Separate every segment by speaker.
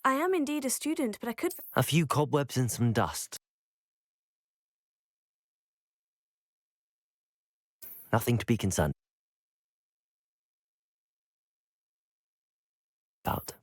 Speaker 1: I am indeed a student, but I could...
Speaker 2: A few cobwebs and some dust. Nothing to be concerned about.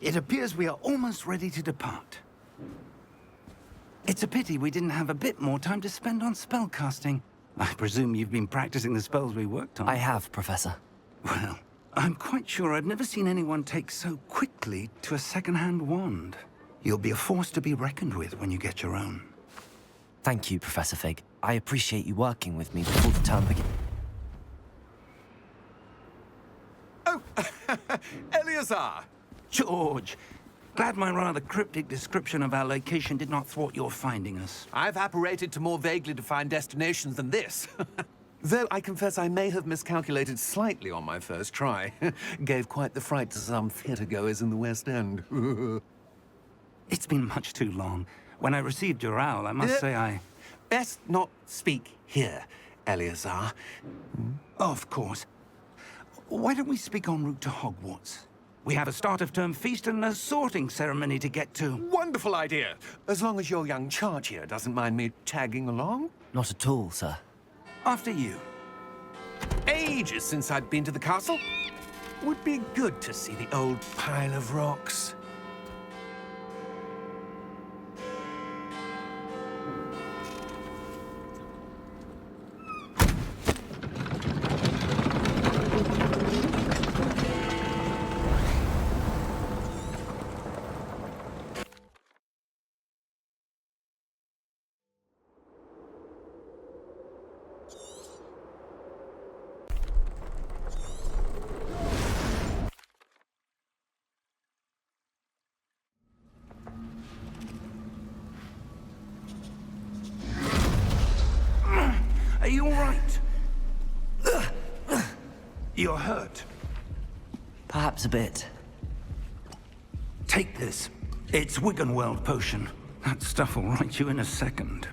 Speaker 3: It appears we are almost ready to depart. It's a pity we didn't have a bit more time to spend on spellcasting. I presume you've been practicing the spells we worked on.
Speaker 2: I have, Professor.
Speaker 3: Well, I'm quite sure I've never seen anyone take so quickly to a second-hand wand. You'll be a force to be reckoned with when you get your own.
Speaker 2: Thank you, Professor Fig. I appreciate you working with me before the term begins.
Speaker 4: Oh, Eleazar!
Speaker 3: George, glad my rather cryptic description of our location did not thwart your finding us.
Speaker 4: I've apparated to more vaguely defined destinations than this. Though I confess I may have miscalculated slightly on my first try. Gave quite the fright to some theatre-goers in the West End.
Speaker 3: It's been much too long. When I received your owl, I must say I...
Speaker 4: Best not speak here, Eleazar.
Speaker 3: Of course. Why don't we speak en route to Hogwarts? We have a start-of-term feast and a sorting ceremony to get to.
Speaker 4: Wonderful idea! As long as your young charge here doesn't mind me tagging along.
Speaker 2: Not at all, sir.
Speaker 3: After you.
Speaker 4: Ages since I'd been to the castle. Would be good to see the old pile of rocks.
Speaker 3: Are you all right? You're hurt.
Speaker 2: Perhaps a bit.
Speaker 3: Take this. It's Wiggenweld potion. That stuff will right you in a second.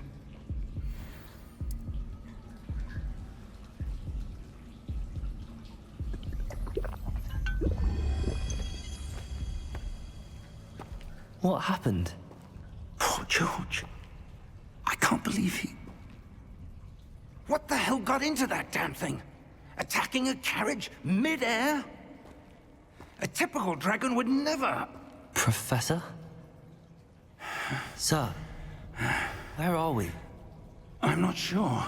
Speaker 2: What happened?
Speaker 3: Poor George. I can't believe he... What the hell got into that damn thing? Attacking a carriage mid-air? A typical dragon would never...
Speaker 2: Professor? Sir, where are we?
Speaker 3: I'm not sure.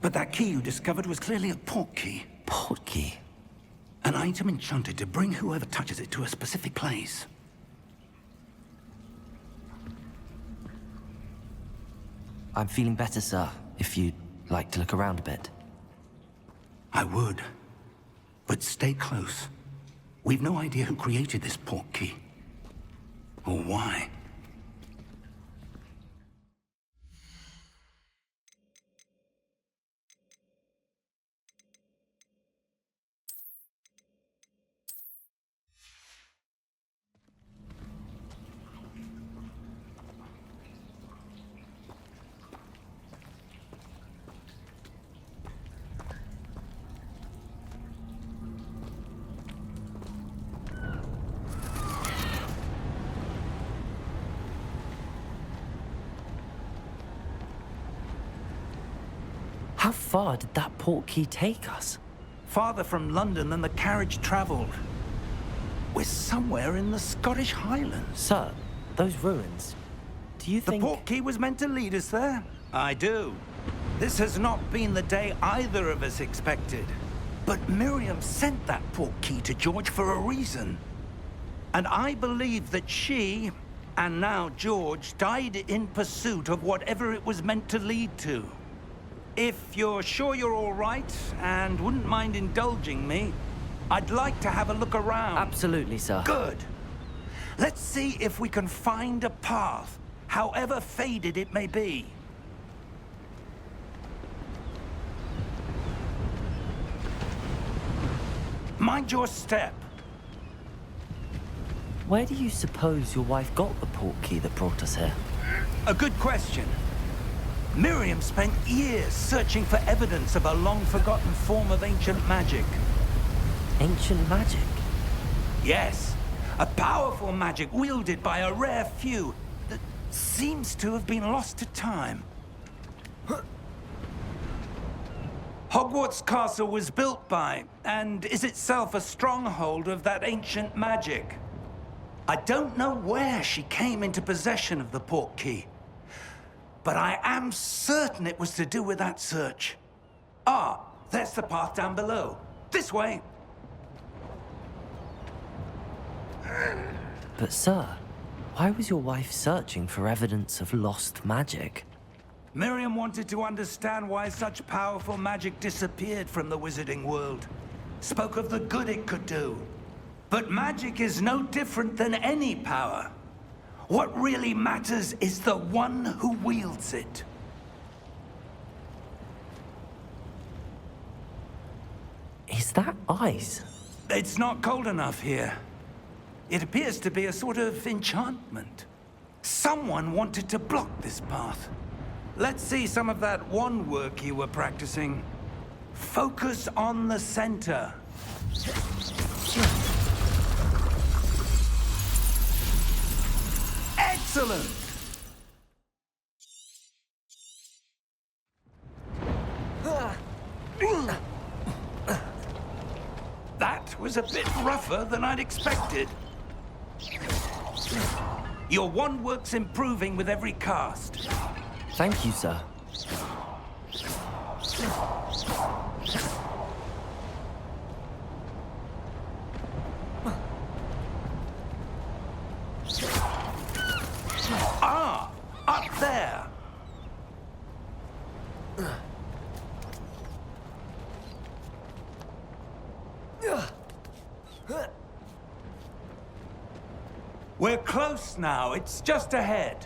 Speaker 3: But that key you discovered was clearly a port key.
Speaker 2: Port key?
Speaker 3: An item enchanted to bring whoever touches it to a specific place.
Speaker 2: I'm feeling better, sir, if you'd like to look around a bit.
Speaker 3: I would. But stay close. We've no idea who created this port key. Or why.
Speaker 2: How far did that port key take us?
Speaker 3: Farther from London than the carriage traveled. We're somewhere in the Scottish Highlands.
Speaker 2: Sir, those ruins, do you think...
Speaker 3: The port key was meant to lead us there? I do. This has not been the day either of us expected. But Miriam sent that port key to George for a reason. And I believe that she, and now George, died in pursuit of whatever it was meant to lead to. If you're sure you're all right, and wouldn't mind indulging me, I'd like to have a look around.
Speaker 2: Absolutely, sir.
Speaker 3: Good. Let's see if we can find a path, however faded it may be. Mind your step.
Speaker 2: Where do you suppose your wife got the portkey that brought us here?
Speaker 3: A good question. Miriam spent years searching for evidence of a long-forgotten form of ancient magic.
Speaker 2: Ancient magic?
Speaker 3: Yes, a powerful magic wielded by a rare few that seems to have been lost to time. Hogwarts Castle was built by, and is itself a stronghold of that ancient magic. I don't know where she came into possession of the portkey, but I am certain it was to do with that search. Ah, there's the path down below. This way.
Speaker 2: But sir, why was your wife searching for evidence of lost magic?
Speaker 3: Miriam wanted to understand why such powerful magic disappeared from the wizarding world. Spoke of the good it could do. But magic is no different than any power. What really matters is the one who wields it.
Speaker 2: Is that ice?
Speaker 3: It's not cold enough here. It appears to be a sort of enchantment. Someone wanted to block this path. Let's see some of that wand work you were practicing. Focus on the center. Excellent! That was a bit rougher than I'd expected. Your wand work's improving with every cast.
Speaker 2: Thank you, sir.
Speaker 3: Ah! Up there! We're close now. It's just ahead.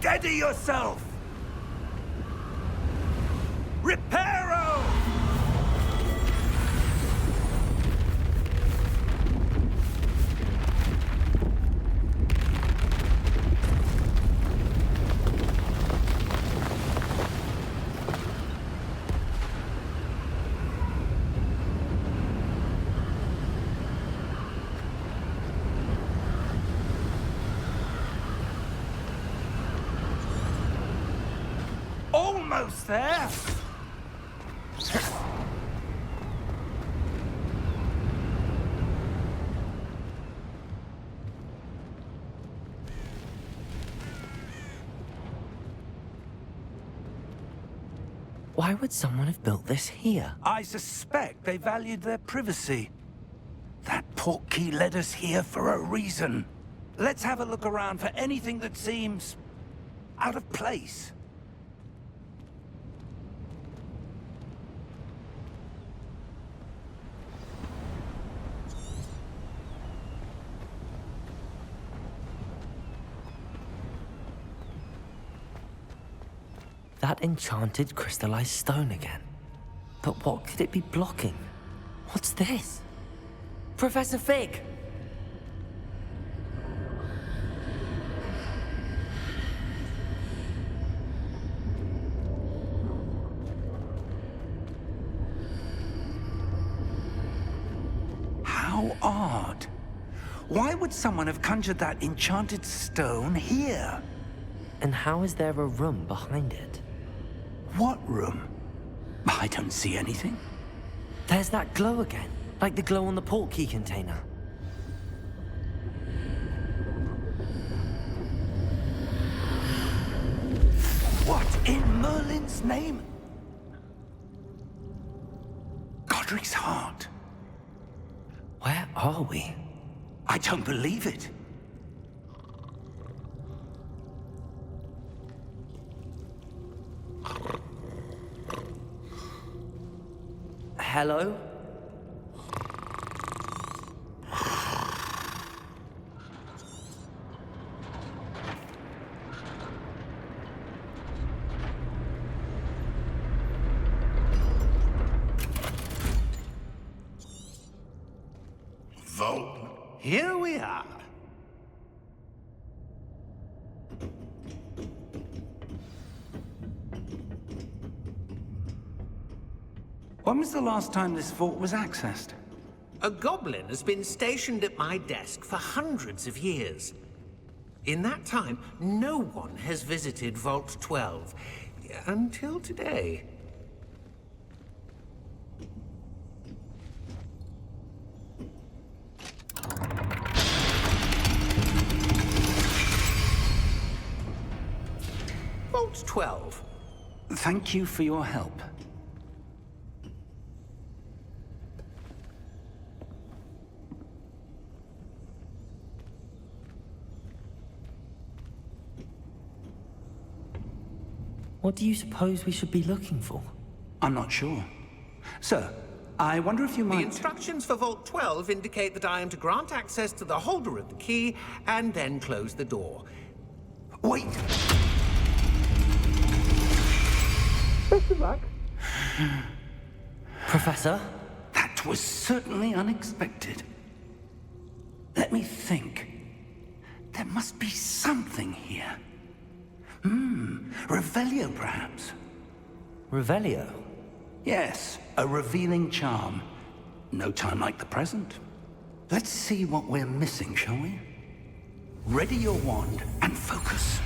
Speaker 3: Steady yourself! Reparo! Almost there!
Speaker 2: Why would someone have built this here?
Speaker 3: I suspect they valued their privacy. That portkey led us here for a reason. Let's have a look around for anything that seems out of place.
Speaker 2: That enchanted crystallized stone again. But what could it be blocking? What's this? Professor Fig!
Speaker 3: How odd. Why would someone have conjured that enchanted stone here?
Speaker 2: And how is there a room behind it?
Speaker 3: What room? I don't see anything.
Speaker 2: There's that glow again, like the glow on the portkey container.
Speaker 3: What in Merlin's name? Godric's heart.
Speaker 2: Where are we?
Speaker 3: I don't believe it.
Speaker 2: Hello?
Speaker 3: Vote. Here we are. When was the last time this vault was accessed?
Speaker 5: A goblin has been stationed at my desk for hundreds of years. In that time, no one has visited Vault 12. Until today. Vault 12.
Speaker 3: Thank you for your help.
Speaker 2: What do you suppose we should be looking for?
Speaker 3: I'm not sure. Sir, I wonder if you
Speaker 5: The
Speaker 3: might...
Speaker 5: instructions for Vault 12 indicate that I am to grant access to the holder of the key and then close the door.
Speaker 3: Wait!
Speaker 5: Best of luck.
Speaker 2: Professor?
Speaker 3: That was certainly unexpected. Let me think. There must be something here. Revelio, perhaps?
Speaker 2: Revelio?
Speaker 3: Yes, a revealing charm. No time like the present. Let's see what we're missing, shall we? Ready your wand and focus.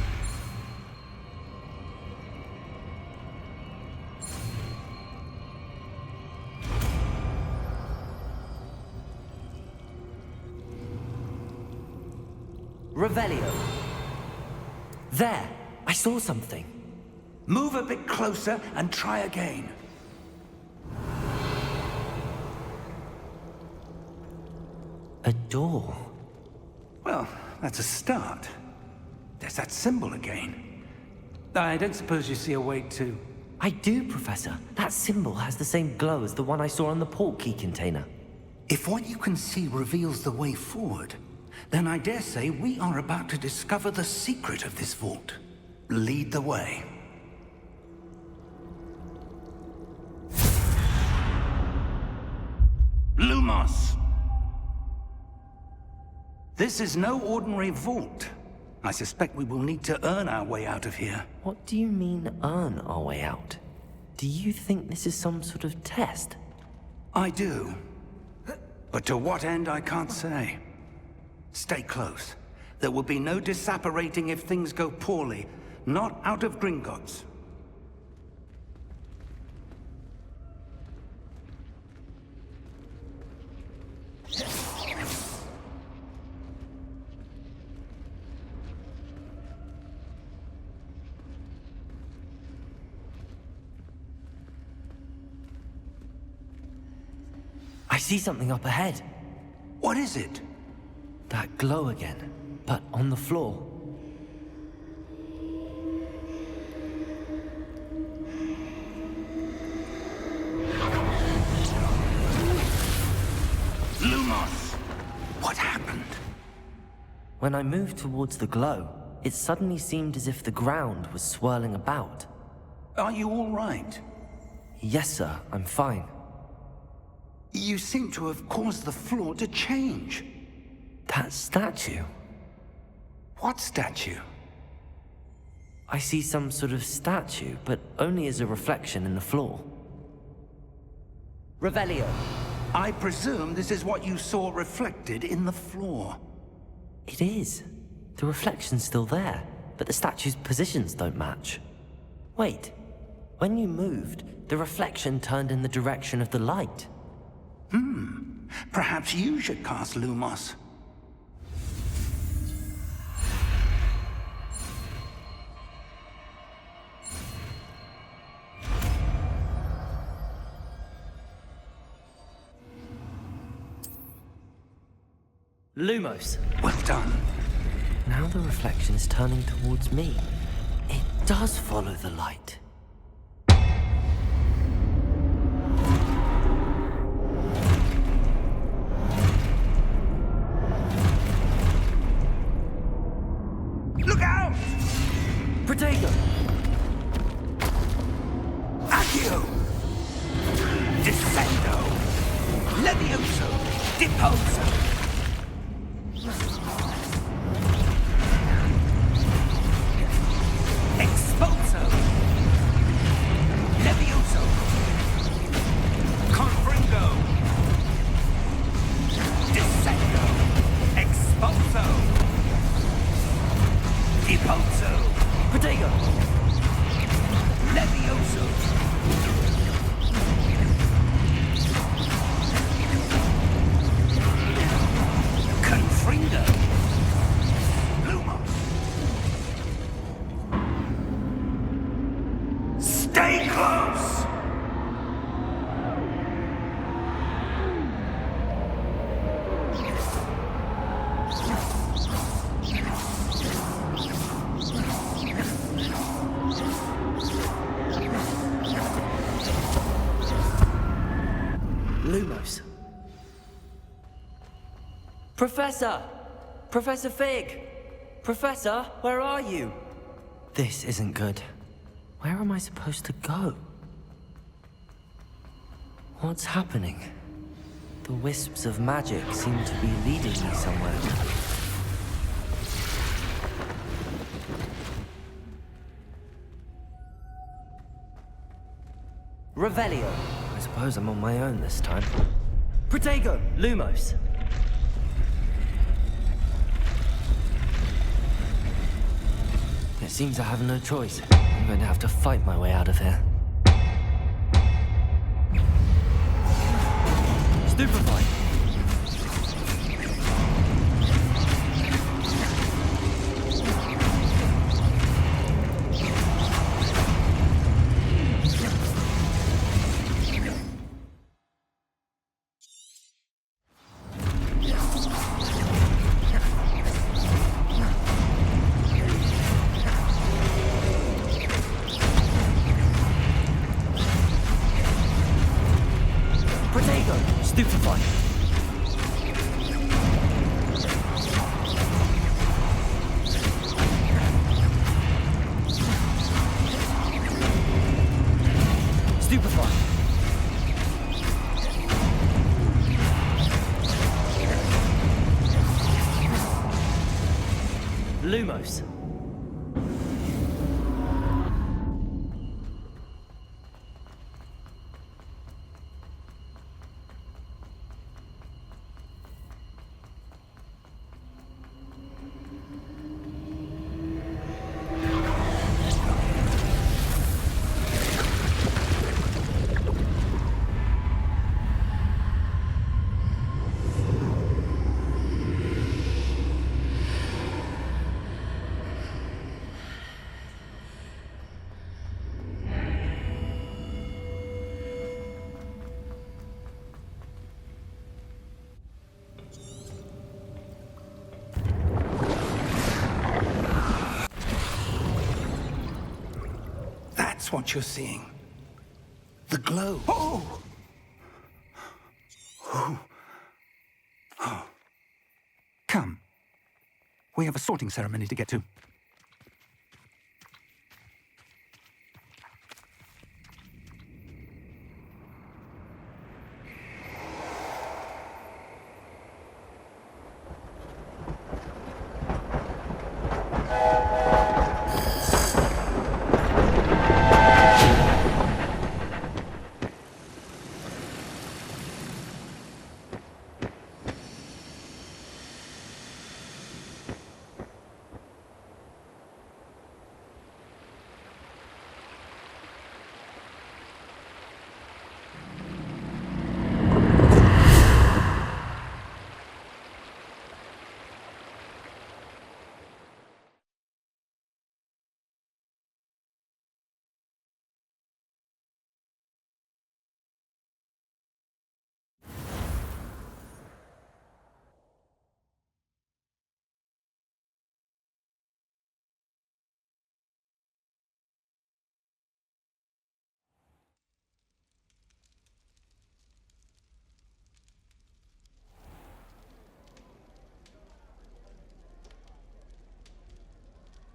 Speaker 2: Revelio. There! I saw something.
Speaker 3: Move a bit closer and try again.
Speaker 2: A door.
Speaker 3: Well, that's a start. There's that symbol again. I don't suppose you see a way to...
Speaker 2: I do, Professor. That symbol has the same glow as the one I saw on the portkey container.
Speaker 3: If what you can see reveals the way forward, then I dare say we are about to discover the secret of this vault. lead the way. Lumos! This is no ordinary vault. I suspect we will need to earn our way out of here.
Speaker 2: What do you mean, earn our way out? Do you think this is some sort of test?
Speaker 3: I do. But to what end, I can't say. Stay close. There will be no disapparating if things go poorly. Not out of Gringotts.
Speaker 2: I see something up ahead.
Speaker 3: What is it?
Speaker 2: That glow again, but on the floor.
Speaker 3: Lumos! What happened?
Speaker 2: When I moved towards the glow, it suddenly seemed as if the ground was swirling about.
Speaker 3: Are you all right?
Speaker 2: Yes, sir, I'm fine.
Speaker 3: You seem to have caused the floor to change.
Speaker 2: That statue?
Speaker 3: What statue?
Speaker 2: I see some sort of statue, but only as a reflection in the floor. Revelio.
Speaker 3: I presume this is what you saw reflected in the floor.
Speaker 2: It is. The reflection's still there, but the statue's positions don't match. Wait. When you moved, the reflection turned in the direction of the light.
Speaker 3: Perhaps you should cast Lumos.
Speaker 2: Lumos.
Speaker 3: Well done.
Speaker 2: Now the reflection is turning towards me. It does follow the light.
Speaker 3: Look out!
Speaker 2: Protego!
Speaker 3: Accio! Descendo! Levioso! Deposo! Expulso! Levioso! Confringo! Descendo! Expulso! Deposo!
Speaker 2: Protego!
Speaker 3: Levioso! Confringo! Lumos! Stay close!
Speaker 2: Lumos. Professor! Professor Fig! Professor, where are you? This isn't good. Where am I supposed to go? What's happening? The wisps of magic seem to be leading me somewhere. Revelio. I suppose I'm on my own this time. Protego! Lumos. It seems I have no choice. I'm going to have to fight my way out of here. Stupefied. Stupefied. Lumos.
Speaker 3: That's what you're seeing. The glow. Oh! Oh. Oh. Come. We have a sorting ceremony to get to.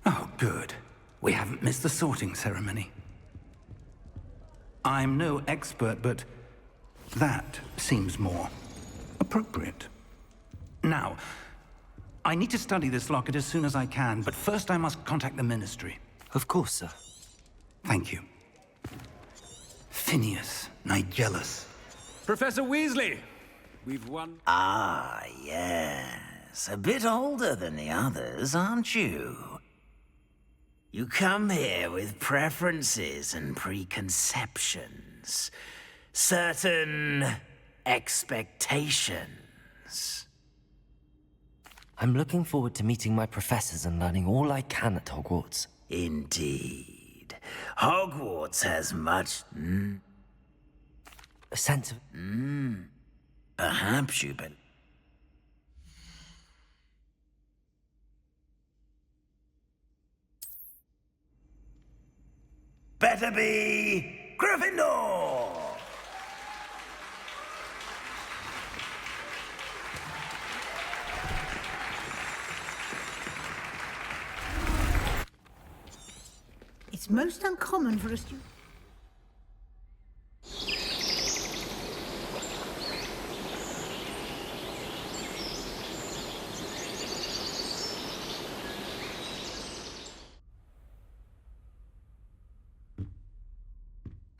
Speaker 3: Oh, good. We haven't missed the sorting ceremony. I'm no expert, but that seems more appropriate. Now, I need to study this locket as soon as I can, but first I must contact the Ministry.
Speaker 2: Of course, sir.
Speaker 3: Thank you. Phineas, Nigellus.
Speaker 6: Professor Weasley! We've won...
Speaker 7: Ah, yes. A bit older than the others, aren't you? You come here with preferences and preconceptions. Certain expectations.
Speaker 2: I'm looking forward to meeting my professors and learning all I can at Hogwarts.
Speaker 7: Indeed. Hogwarts has much...
Speaker 2: A sense of...
Speaker 7: Perhaps you've been... Better be Gryffindor!
Speaker 8: It's most uncommon for us to...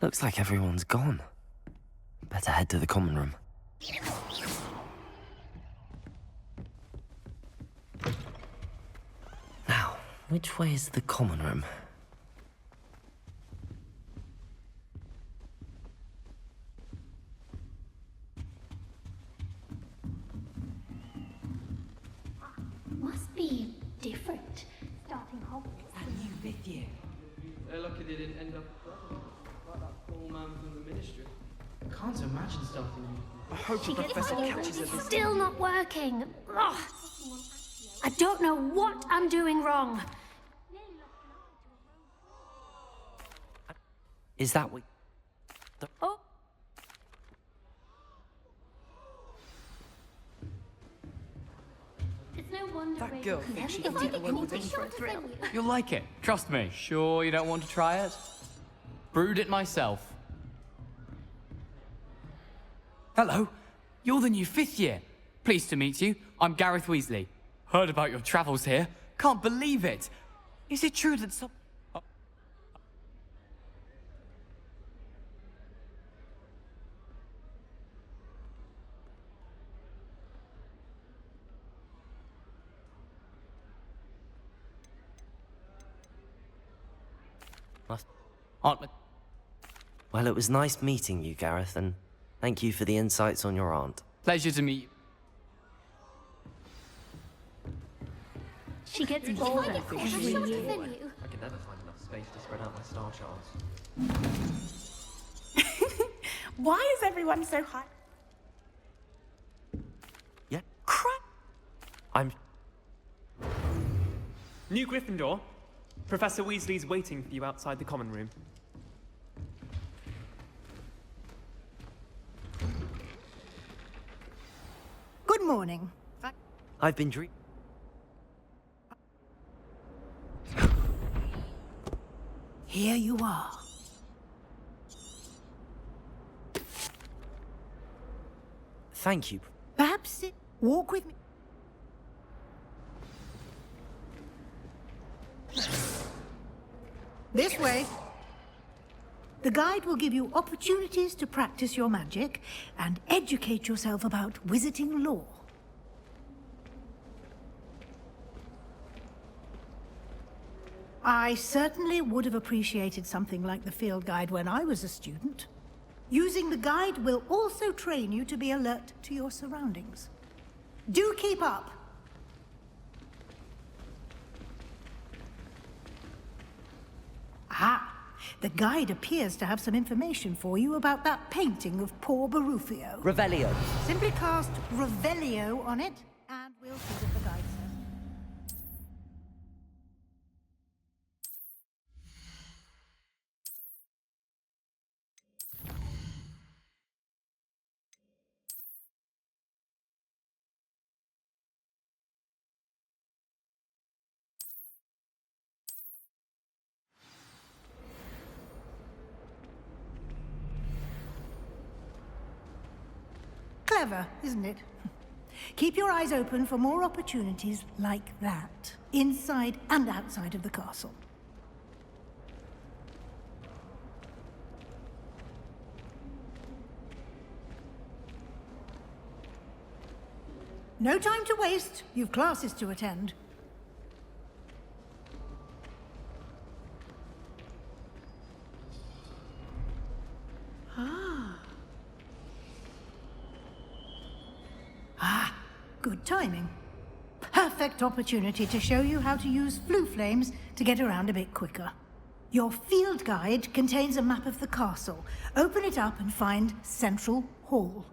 Speaker 2: Looks like everyone's gone. Better head to the common room. Now, which way is the common room?
Speaker 9: Must be different. Starting Hogwarts.
Speaker 10: That new fifth year. They're lucky they didn't end up like that poor man from the Ministry. I can't imagine starting. I hope the professor catches it.
Speaker 9: It's still not working. Ugh. I don't know what I'm doing wrong.
Speaker 2: Is that what...
Speaker 9: Oh. It's no wonder
Speaker 10: That girl thinks she can
Speaker 9: if I
Speaker 10: take the
Speaker 9: get
Speaker 10: world
Speaker 9: caught,
Speaker 10: within
Speaker 9: it's
Speaker 10: for a
Speaker 9: not to
Speaker 10: thrill.
Speaker 9: send you.
Speaker 11: You'll like it, trust me. Sure you don't want to try it? Brewed it myself. Hello, you're the new fifth year. Pleased to meet you. I'm Gareth Weasley. Heard about your travels here. can't believe it. Is it true that some... Aunt...
Speaker 2: Well, it was nice meeting you, Gareth, and thank you for the insights on your aunt.
Speaker 11: Pleasure to meet you.
Speaker 9: She gets bolder every year.
Speaker 2: I can never find enough space to spread out my star charts.
Speaker 8: Why is everyone so high?
Speaker 2: Yeah? Crap! I'm...
Speaker 12: New Gryffindor. Professor Weasley's waiting for you outside the common room.
Speaker 8: Good morning.
Speaker 2: I've been dreaming...
Speaker 8: Here you are.
Speaker 2: Thank you.
Speaker 8: Perhaps sit, walk with me. This way. The guide will give you opportunities to practice your magic and educate yourself about wizarding lore. I certainly would have appreciated something like the field guide when I was a student. Using the guide will also train you to be alert to your surroundings. Do keep up. Ah, the guide appears to have some information for you about that painting of poor Barufio.
Speaker 2: Revelio.
Speaker 8: Simply cast Revelio on it, and we'll see what the guide says. Clever, isn't it? Keep your eyes open for more opportunities like that, inside and outside of the castle. No time to waste. You've classes to attend. Good timing. Perfect opportunity to show you how to use flue flames to get around a bit quicker. Your field guide contains a map of the castle. Open it up and find Central Hall.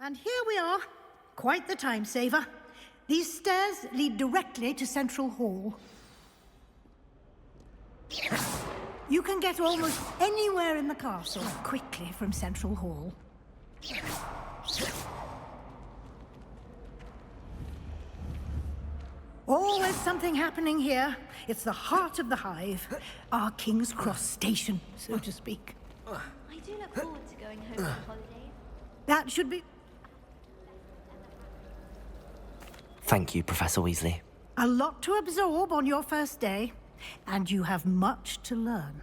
Speaker 8: And here we are. Quite the time saver. These stairs lead directly to Central Hall. You can get almost anywhere in the castle quickly from Central Hall. Always something happening here. It's the heart of the hive. Our King's Cross station, so to speak.
Speaker 9: I do look forward to going home on holidays.
Speaker 8: That should be...
Speaker 2: Thank you, Professor Weasley.
Speaker 8: A lot to absorb on your first day, and you have much to learn.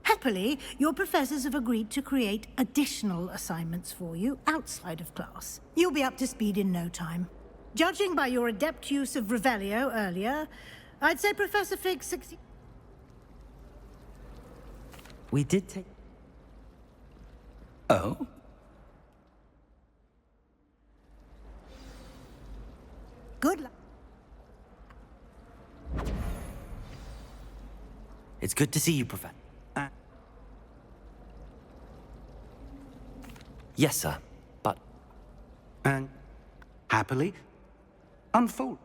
Speaker 8: Happily, your professors have agreed to create additional assignments for you outside of class. You'll be up to speed in no time. Judging by your adept use of Revelio earlier, I'd say Professor Fig succeeded.
Speaker 2: We did take...
Speaker 3: Oh?
Speaker 8: Good luck.
Speaker 2: It's good to see you, Professor. Yes, sir, but...
Speaker 3: And happily unfold.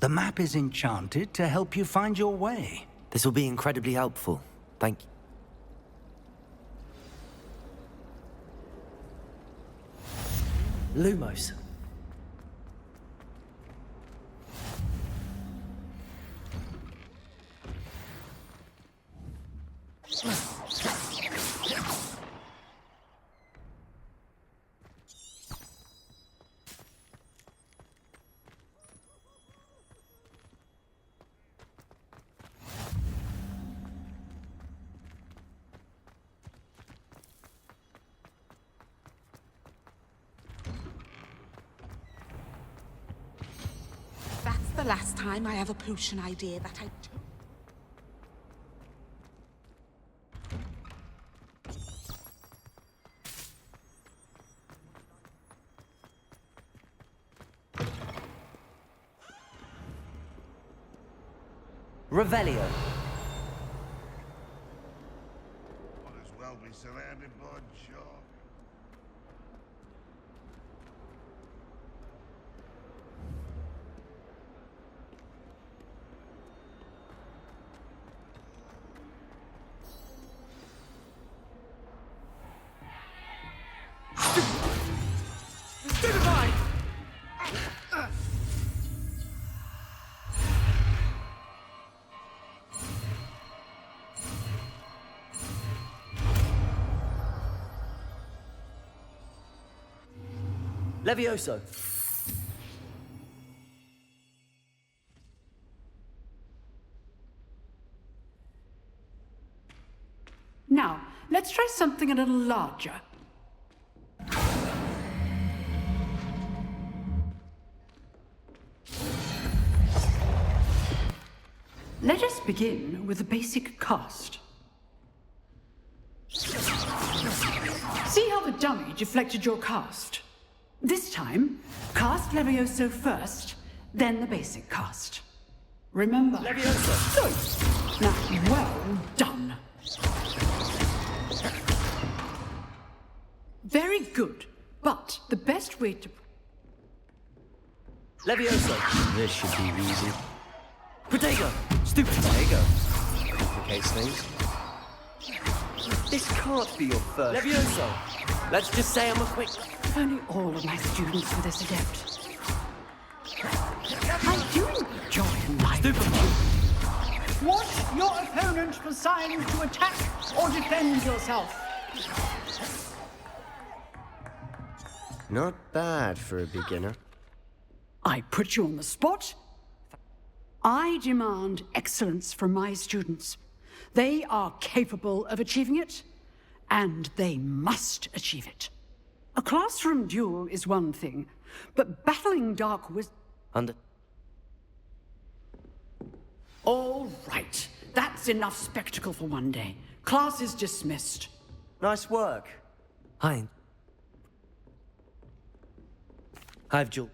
Speaker 3: The map is enchanted to help you find your way.
Speaker 2: This will be incredibly helpful. Thank you. Lumos.
Speaker 13: That's the last time I have a potion idea that I took.
Speaker 2: Revelio.
Speaker 14: Might as well be surrounded by chalk.
Speaker 2: Levioso.
Speaker 15: Now, let's try something a little larger. Let us begin with a basic cast. See how the dummy deflected your cast? This time, cast Levioso first, then the basic cast. Remember?
Speaker 2: Levioso!
Speaker 15: Good! Now, well done. Very good, but the best way to...
Speaker 2: Levioso!
Speaker 16: This should be easy.
Speaker 2: Protego! Stupid
Speaker 16: Protego. Complicates things.
Speaker 2: This can't be your first. Levioso! Let's just say I'm a quick...
Speaker 15: If only all of my students were this adept. I do enjoy life.
Speaker 2: Stupid.
Speaker 15: Watch your opponent for signs to attack or defend yourself.
Speaker 16: Not bad for a beginner.
Speaker 15: I put you on the spot. I demand excellence from my students. They are capable of achieving it, and they must achieve it. A classroom duel is one thing, but battling dark wisdom... All right. That's enough spectacle for one day. Class is dismissed.
Speaker 2: Nice work. Hi. Hive Jewel.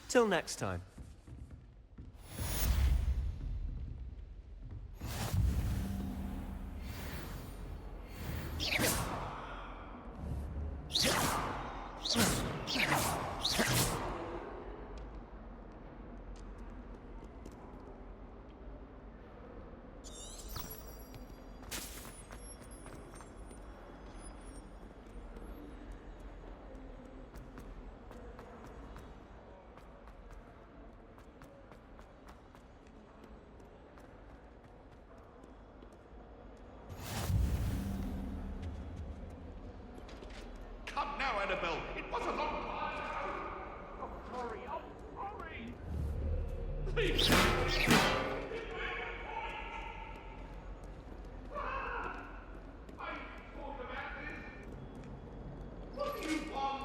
Speaker 2: Till next time.
Speaker 14: Come now, Annabelle. It was a long time. Oh, sorry. Oh, sorry. Please. What do you want?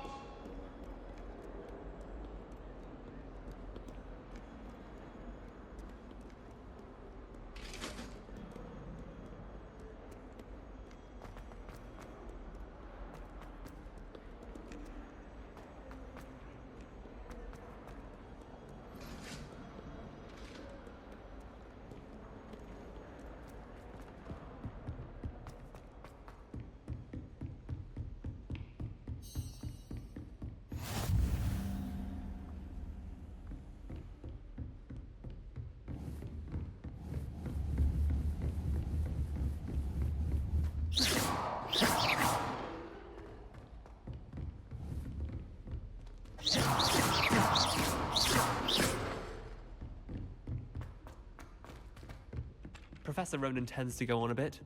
Speaker 12: Professor Ronan tends to go on a bit.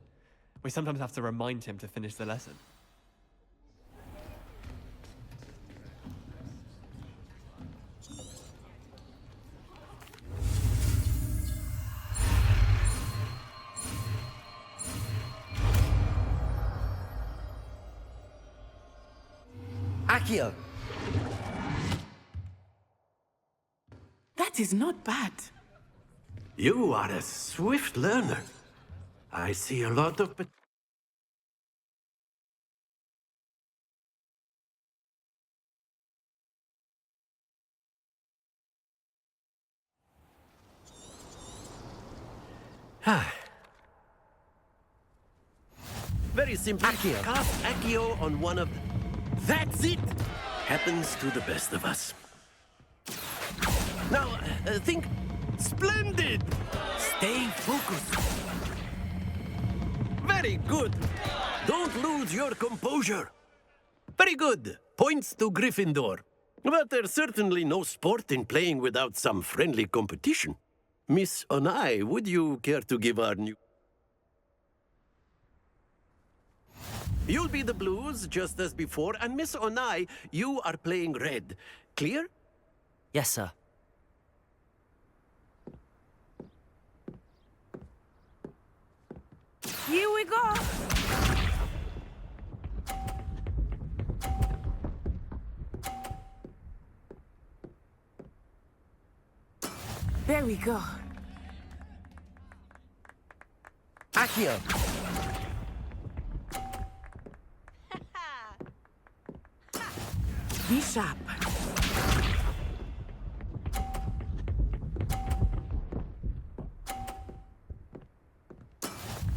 Speaker 12: We sometimes have to remind him to finish the lesson.
Speaker 17: Accio!
Speaker 18: That is not bad.
Speaker 19: You are a swift learner. I see a lot of potential. Very simple.
Speaker 17: Accio.
Speaker 19: Cast Accio on one of them. That's it! Happens to the best of us. Now, think... Splendid! Stay focused. Very good. Don't lose your composure. Very good. Points to Gryffindor. But there's certainly no sport in playing without some friendly competition. Miss Onai, would you care to give our new... You'll be the blues, just as before, and Miss Onai, you are playing red. Clear?
Speaker 2: Yes, sir.
Speaker 18: Here we go. There we go.
Speaker 17: Accio!
Speaker 18: Be sharp.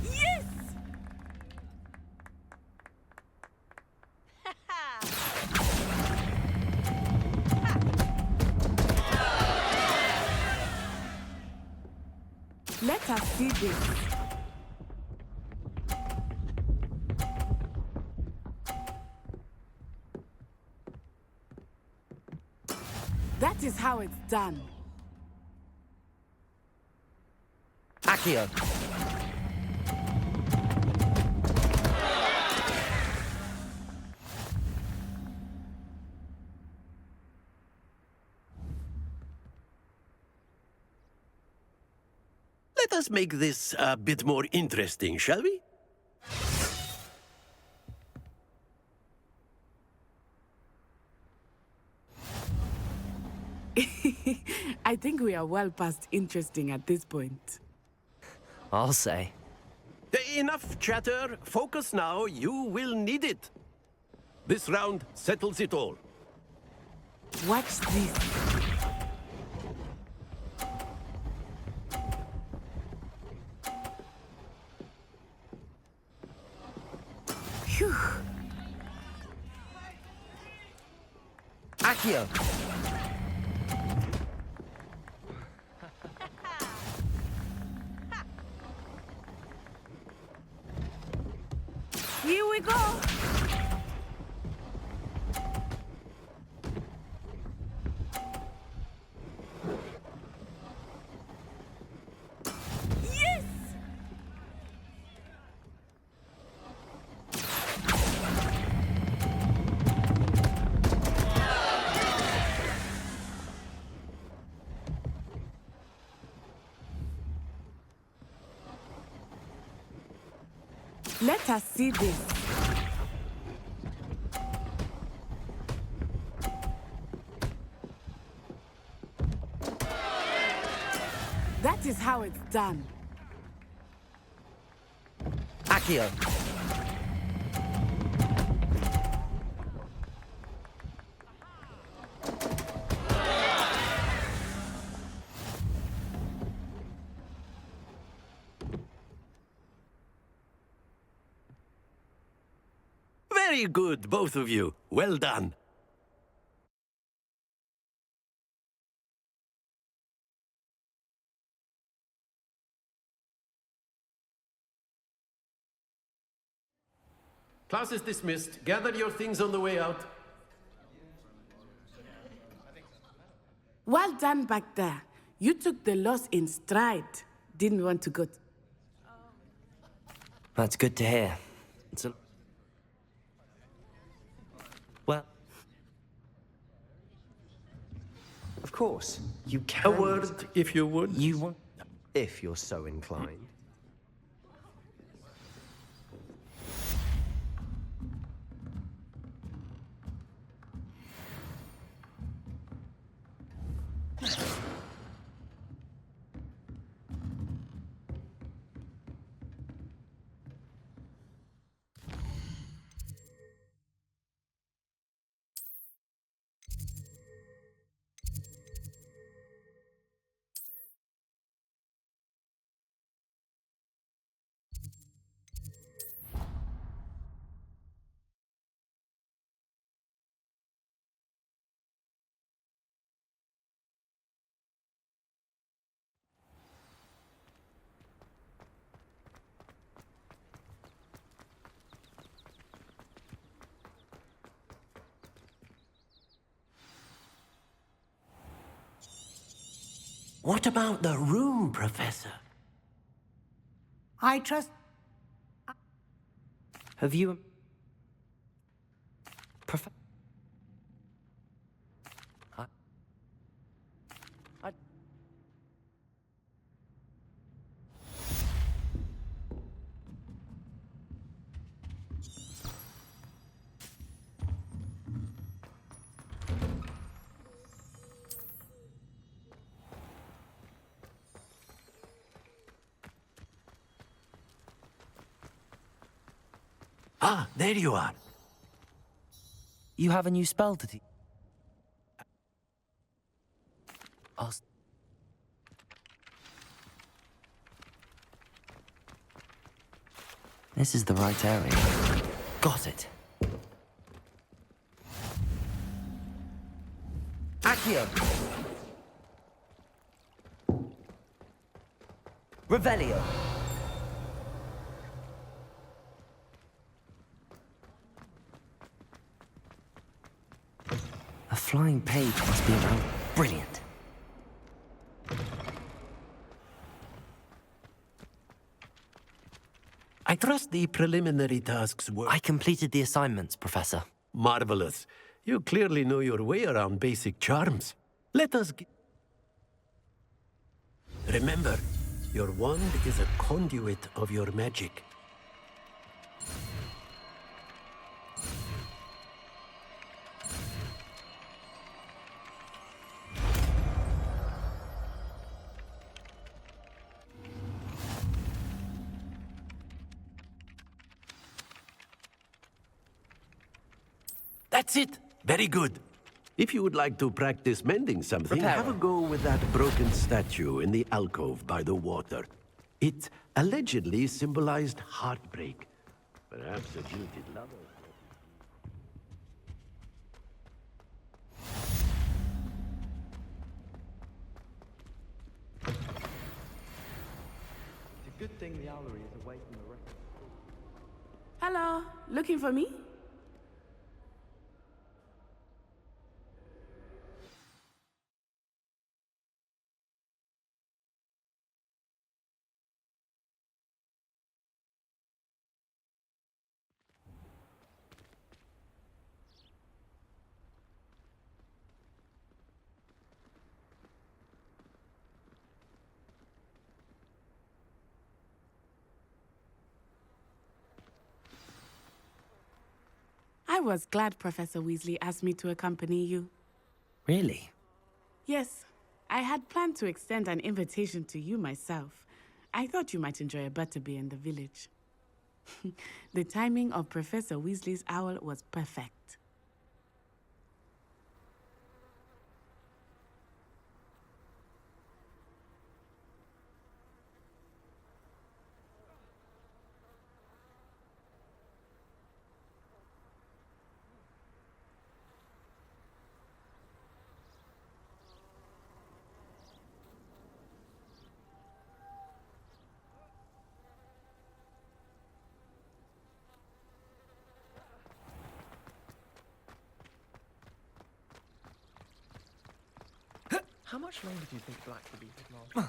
Speaker 18: Yes! Let us see this. That is how it's done.
Speaker 17: Accio!
Speaker 19: Let us make this a bit more interesting, shall we?
Speaker 18: I think we are well past interesting at this point.
Speaker 2: I'll say.
Speaker 19: Enough chatter. Focus now. You will need it. This round settles it all.
Speaker 18: Watch this. Phew.
Speaker 17: Accio!
Speaker 18: Here we go. Yes! Let us see this. That is how it's done.
Speaker 17: Accio!
Speaker 19: Very good, both of you. Well done. Class is dismissed. Gather your things on the way out.
Speaker 18: Well done back there. You took the loss in stride. Didn't want to go.
Speaker 2: That's good to hear. Well...
Speaker 16: Of course, you can...
Speaker 19: A word, if you would.
Speaker 2: You want...
Speaker 16: If you're so inclined.
Speaker 19: What about the room, Professor?
Speaker 8: I trust...
Speaker 2: Have you... Prof...
Speaker 19: Ah, there you are.
Speaker 2: You have a new spell to teach. This is the right area. Got it.
Speaker 17: Accio. Revelio.
Speaker 2: A flying page must be around. Brilliant.
Speaker 19: I trust the preliminary tasks were...
Speaker 2: I completed the assignments, Professor.
Speaker 19: Marvelous. You clearly know your way around basic charms. Let us... Remember, your wand is a conduit of your magic. That's it. Very good. If you would like to practice mending something, have a go with that broken statue in the alcove by the water. It allegedly symbolized heartbreak. Perhaps a jilted lover.
Speaker 10: It's a good thing the owlery is away from the rest.
Speaker 18: Hello, looking for me? I was glad Professor Weasley asked me to accompany you.
Speaker 2: Really?
Speaker 18: Yes, I had planned to extend an invitation to you myself. I thought you might enjoy a butterbeer in the village. The timing of Professor Weasley's owl was perfect.
Speaker 10: How much longer do you think Black will be with Marge?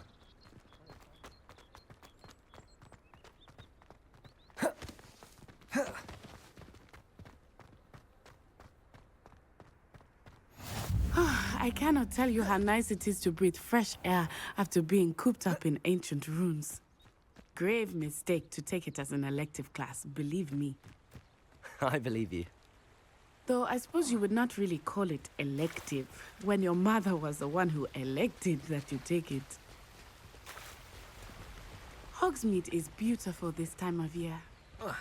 Speaker 18: I cannot tell you how nice it is to breathe fresh air after being cooped up in ancient ruins. Grave mistake to take it as an elective class, believe me.
Speaker 2: I believe you.
Speaker 18: Though I suppose you would not really call it elective when your mother was the one who elected that you take it. Hogsmeade is beautiful this time of year.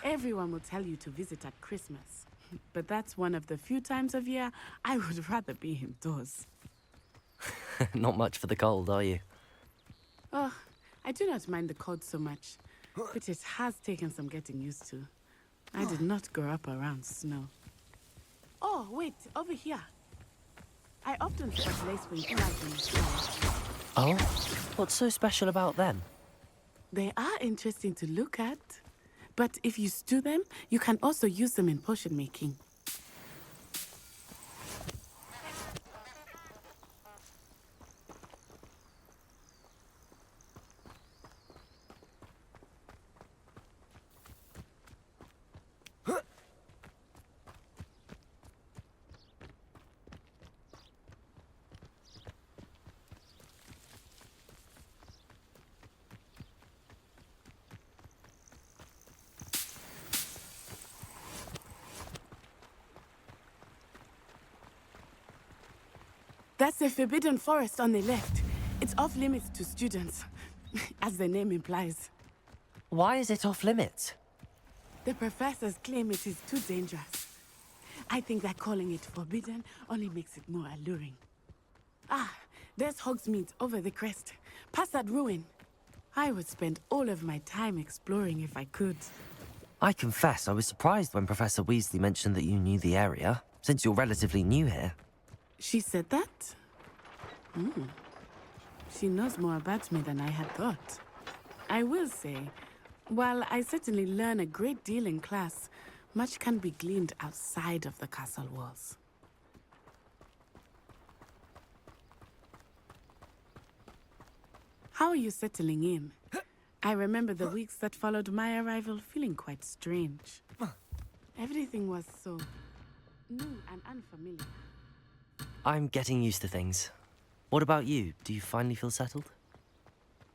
Speaker 18: Everyone will tell you to visit at Christmas. But that's one of the few times of year I would rather be indoors.
Speaker 2: Not much for the cold, are you?
Speaker 18: Oh, I do not mind the cold so much, but it has taken some getting used to. I did not grow up around snow. Oh, wait, over here. I often spot lacewing flies in the sky.
Speaker 2: Oh? What's so special about them?
Speaker 18: They are interesting to look at, but if you stew them, you can also use them in potion making. That's the Forbidden Forest on the left. It's off limits to students, as the name implies.
Speaker 2: Why is it off limits?
Speaker 18: The professors claim it is too dangerous. I think that calling it forbidden only makes it more alluring. Ah, there's Hogsmeade over the crest, past that ruin. I would spend all of my time exploring if I could.
Speaker 2: I confess I was surprised when Professor Weasley mentioned that you knew the area, since you're relatively new here.
Speaker 18: She said that? She knows more about me than I had thought. I will say, while I certainly learn a great deal in class, much can be gleaned outside of the castle walls. How are you settling in? I remember the weeks that followed my arrival feeling quite strange. Everything was so new and unfamiliar.
Speaker 2: I'm getting used to things. What about you? Do you finally feel settled?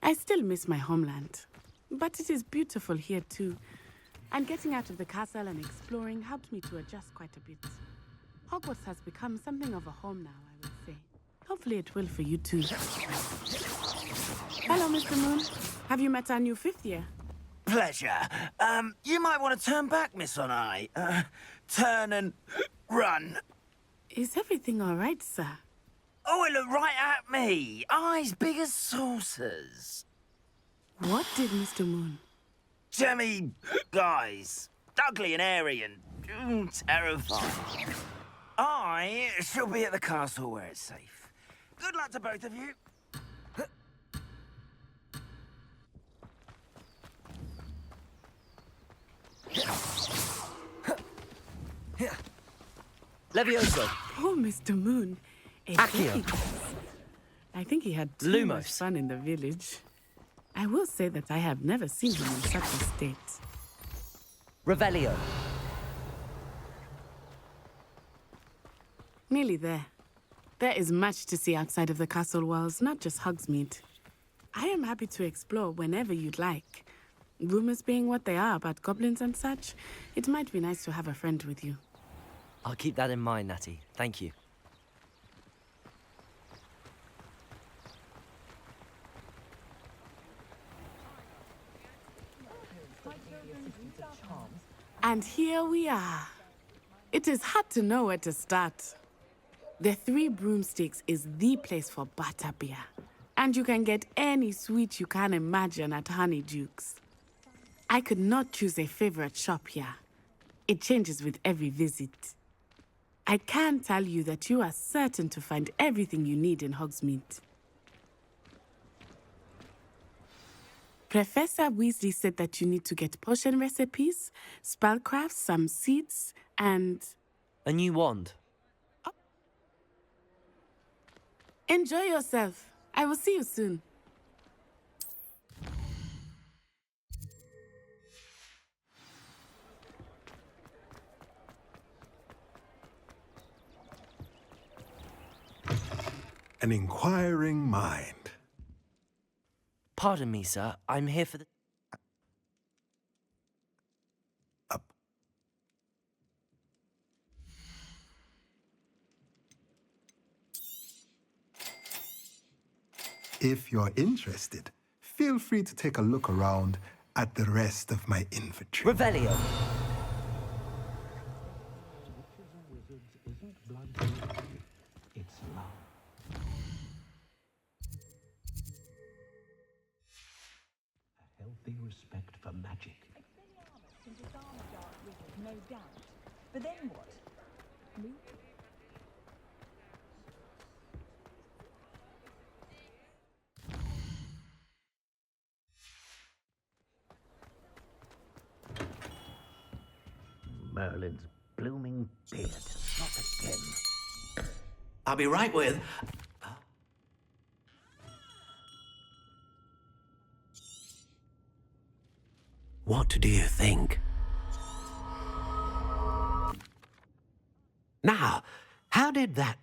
Speaker 18: I still miss my homeland, but it is beautiful here too. And getting out of the castle and exploring helped me to adjust quite a bit. Hogwarts has become something of a home now, I would say. Hopefully it will for you too. Hello, Mr. Moon. Have you met our new 5th year?
Speaker 7: Pleasure. You might want to turn back, Miss Onai. Turn and run.
Speaker 18: Is everything all right, sir?
Speaker 7: Oh, it looked right at me. Eyes big as saucers.
Speaker 18: What did Mr. Moon?
Speaker 7: Jemmy guys. Ugly and airy and terrifying. I shall be at the castle where it's safe. Good luck to both of you.
Speaker 17: Levioso.
Speaker 18: Oh, Mr. Moon.
Speaker 17: Accio.
Speaker 18: I think he had too much fun in the village. I will say that I have never seen him in such a state.
Speaker 17: Revelio.
Speaker 18: Nearly there. There is much to see outside of the castle walls, not just Hogsmeade. I am happy to explore whenever you'd like. Rumors being what they are about goblins and such, it might be nice to have a friend with you.
Speaker 2: I'll keep that in mind, Natty. Thank you.
Speaker 18: And here we are. It is hard to know where to start. The Three Broomsticks is the place for butterbeer. And you can get any sweet you can imagine at Honeyduke's. I could not choose a favorite shop here. It changes with every visit. I can tell you that you are certain to find everything you need in Hogsmeade. Professor Weasley said that you need to get potion recipes, spellcrafts, some seeds, and...
Speaker 2: A new wand.
Speaker 18: Enjoy yourself. I will see you soon.
Speaker 20: an inquiring mind.
Speaker 2: Pardon me, sir. I'm here for the...
Speaker 20: If you're interested, feel free to take a look around at the rest of my inventory.
Speaker 17: Revelio.
Speaker 21: It's love. A healthy respect for magic.
Speaker 22: Can disarm a dark wizard, no doubt. But then what? Move?
Speaker 21: Merlin's blooming beard. Not again.
Speaker 5: I'll be right with... What do you think? Now, how did that...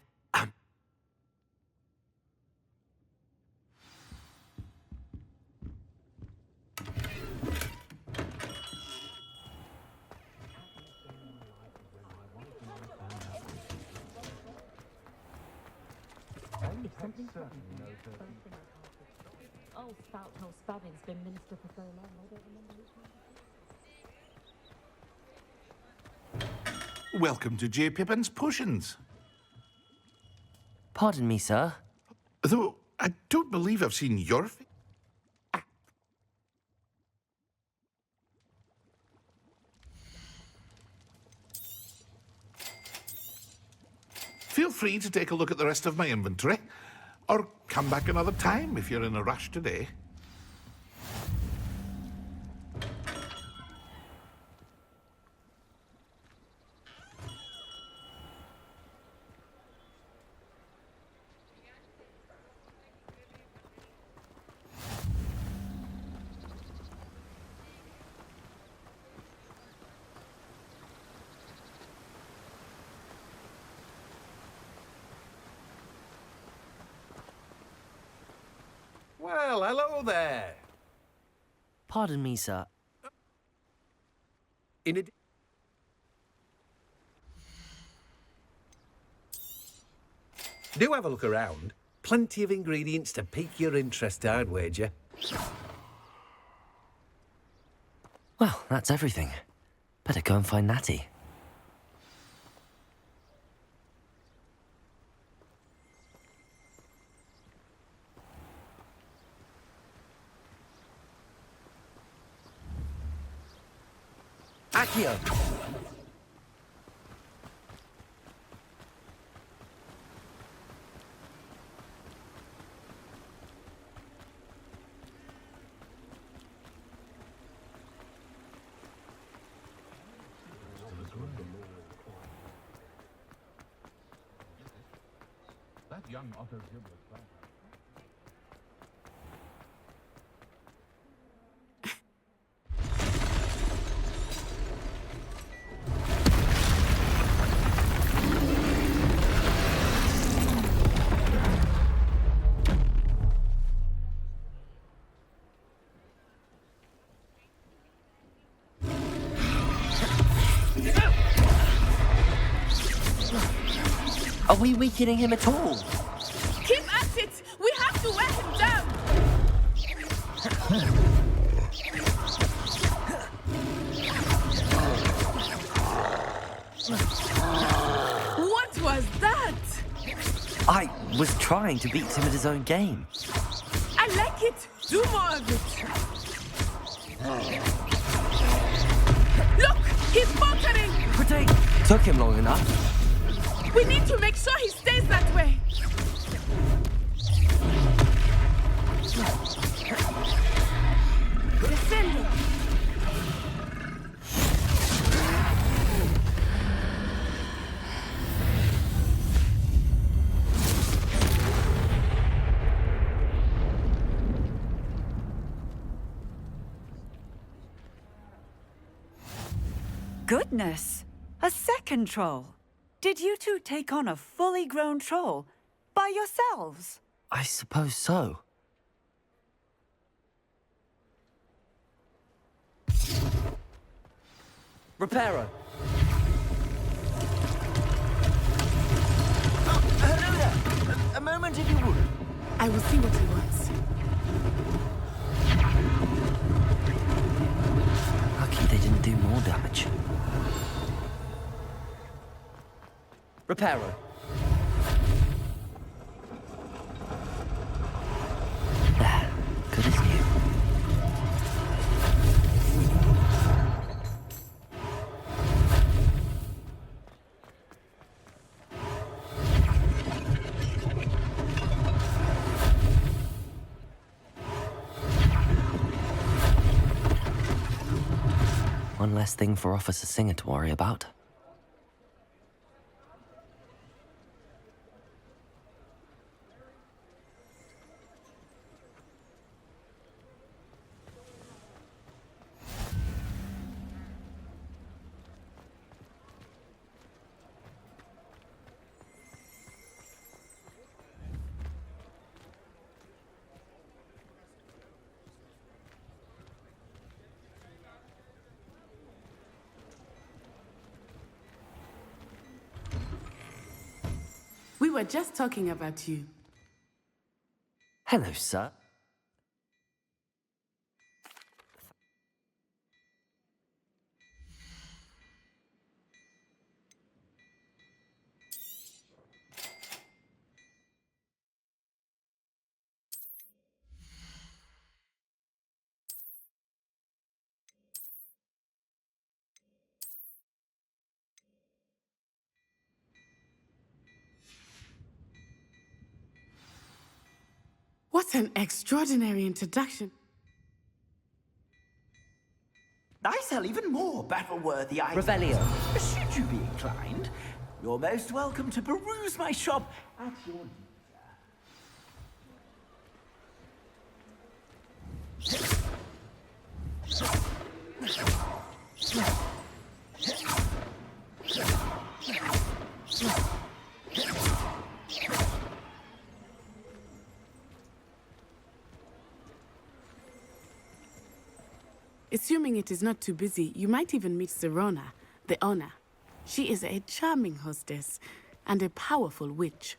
Speaker 22: Oh, Spout told Spavin's been minister for so long, I don't remember which one.
Speaker 3: Welcome to J. Pippin's Potions.
Speaker 2: Pardon me, sir.
Speaker 3: Though I don't believe I've seen your face. Feel free to take a look at the rest of my inventory, or come back another time if you're in a rush today.
Speaker 4: Well, hello there.
Speaker 2: Pardon me, sir.
Speaker 5: Do have a look around. Plenty of ingredients to pique your interest, I'd wager.
Speaker 2: Well, that's everything. Better go and find Natty.
Speaker 17: Accio.
Speaker 14: That young otter giblet.
Speaker 2: Are we weakening him at all?
Speaker 18: Keep at it! We have to wear him down! What was that?
Speaker 2: I was trying to beat him at his own game.
Speaker 18: I like it! Do more of it! Look! He's faltering!
Speaker 2: Took him long enough.
Speaker 18: We need to make sure he stays that way! Descending!
Speaker 23: Goodness! A second troll! Did you two take on a fully grown troll?
Speaker 1: By yourselves?
Speaker 2: I suppose so.
Speaker 17: Reparo.
Speaker 7: Hello there. A moment if you would.
Speaker 18: I will see what he wants.
Speaker 2: Lucky they didn't do more damage.
Speaker 17: Reparo.
Speaker 2: There. Good as new. One less thing for Officer Singer to worry about.
Speaker 18: We were just talking about you.
Speaker 2: Hello, sir.
Speaker 18: What an extraordinary introduction.
Speaker 7: I sell even more battle-worthy items.
Speaker 17: Revelio.
Speaker 7: Should you be inclined, you're most welcome to peruse my shop at your
Speaker 18: Assuming it is not too busy, you might even meet Serona, the owner. She is a charming hostess and a powerful witch.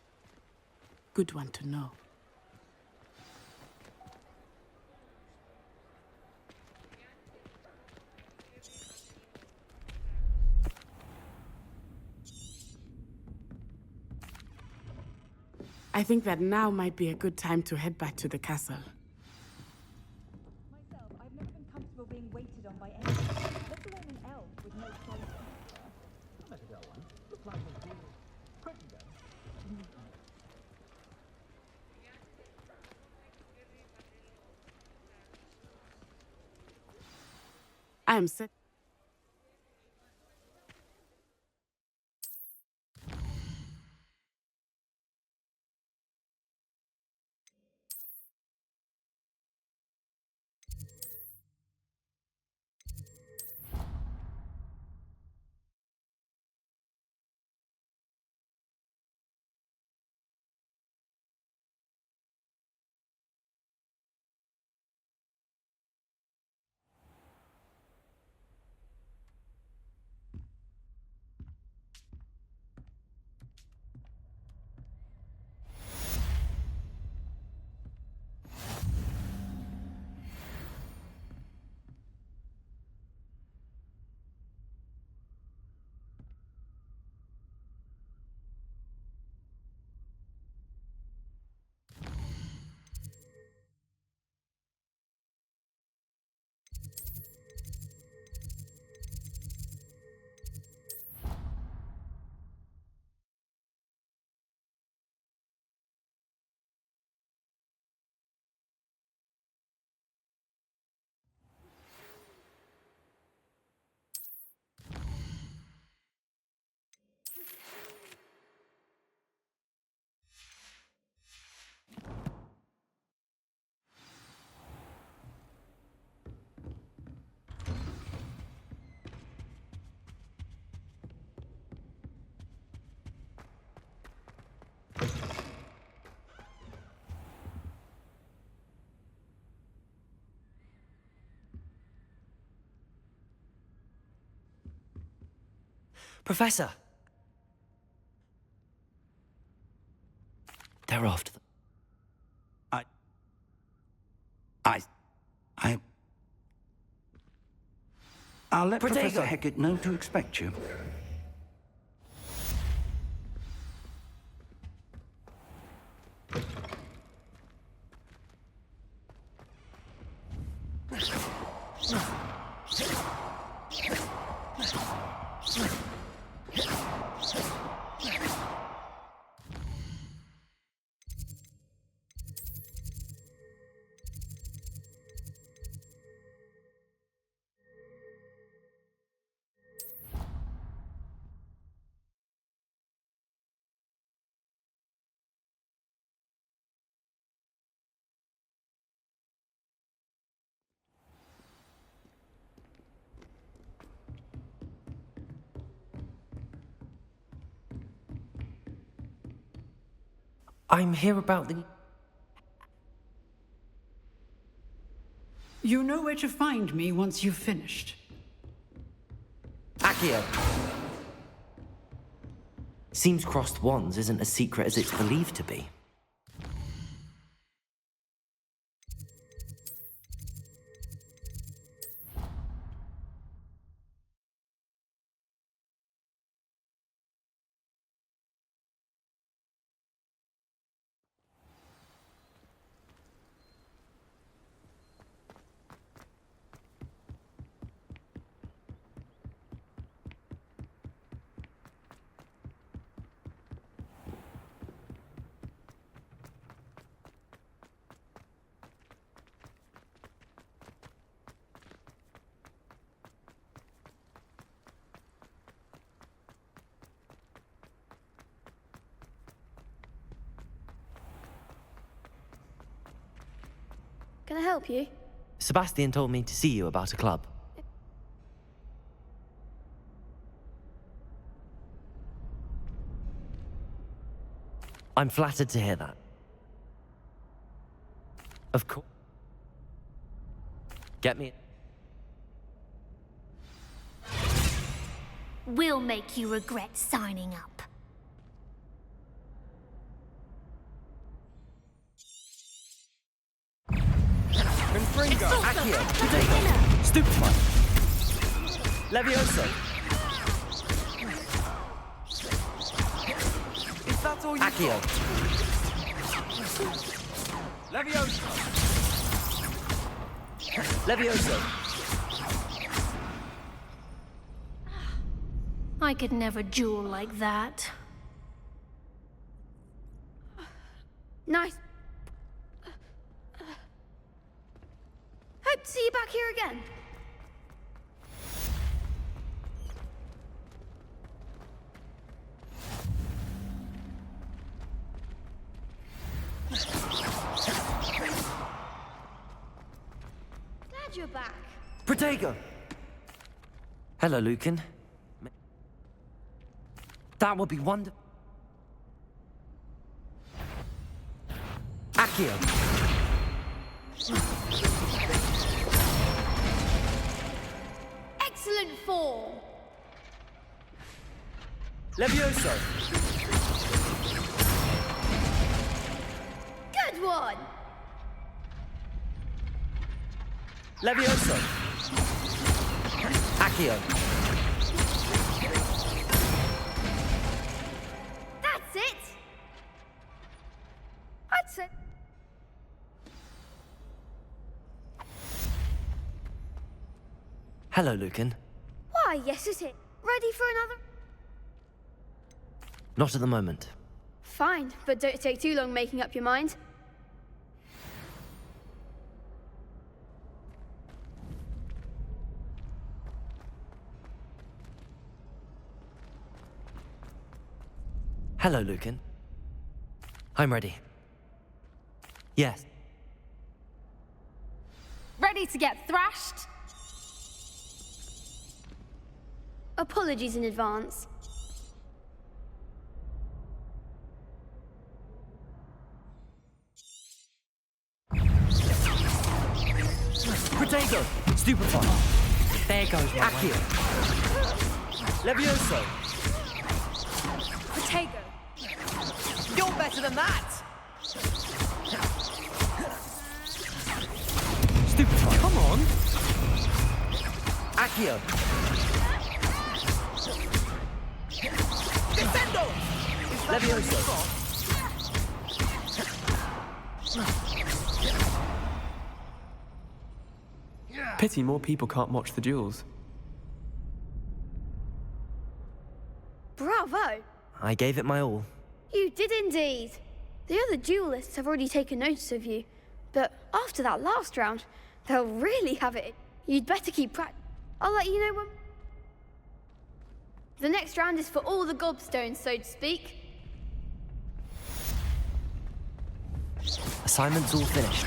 Speaker 18: Good one to know. I think that now might be a good time to head back to the castle.
Speaker 22: Myself, I've never been comfortable being waited on by anyone, let alone an elf with no choice.
Speaker 21: I met a girl once. Looked like a real pretty girl.
Speaker 18: I am set.
Speaker 2: Professor! They're after them.
Speaker 3: I'll let
Speaker 2: Protego.
Speaker 3: Professor Hecat know to expect you.
Speaker 2: I'm here about the...
Speaker 15: You know where to find me once you've finished.
Speaker 2: Accio! Seems crossed wands isn't as secret as it's believed to be.
Speaker 9: Can I help you?
Speaker 2: Sebastian told me to see you about a club. I'm flattered to hear that. Of course. Get me...
Speaker 9: We'll make you regret signing up.
Speaker 2: Confringo! Accio! Protego! Stupefy! Levioso!
Speaker 10: Is that all you
Speaker 2: Accio!
Speaker 10: Levioso!
Speaker 2: Levioso!
Speaker 9: I could never duel like that. Nice. Hope to see you back here again. Glad you're back.
Speaker 2: Protego! Hello, Lucan. That would be wonderful. Accio!
Speaker 9: Excellent form.
Speaker 2: Levioso!
Speaker 9: Good one.
Speaker 2: Levioso! Accio!
Speaker 9: That's it. I'd say.
Speaker 2: Hello, Lucan.
Speaker 9: Why, yes, is it? Ready for another?
Speaker 2: Not at the moment.
Speaker 9: Fine, but don't take too long making up your mind.
Speaker 2: Hello, Lucan. I'm ready. Yes.
Speaker 9: Ready to get thrashed? Apologies in advance.
Speaker 2: Protego! Stupefy! There goes my
Speaker 17: Accio!
Speaker 2: Levioso!
Speaker 17: than that!
Speaker 2: Stupid one. Come on!
Speaker 17: Accio!
Speaker 7: Descendo!
Speaker 17: Levioso!
Speaker 12: Pity more people can't watch the duels.
Speaker 1: Bravo!
Speaker 2: I gave it my all.
Speaker 1: You did indeed. The other duelists have already taken notice of you, but after that last round, they'll really have it. You'd better keep practicing. I'll let you know when... The next round is for all the gobstones, so to speak.
Speaker 2: Assignment's all finished.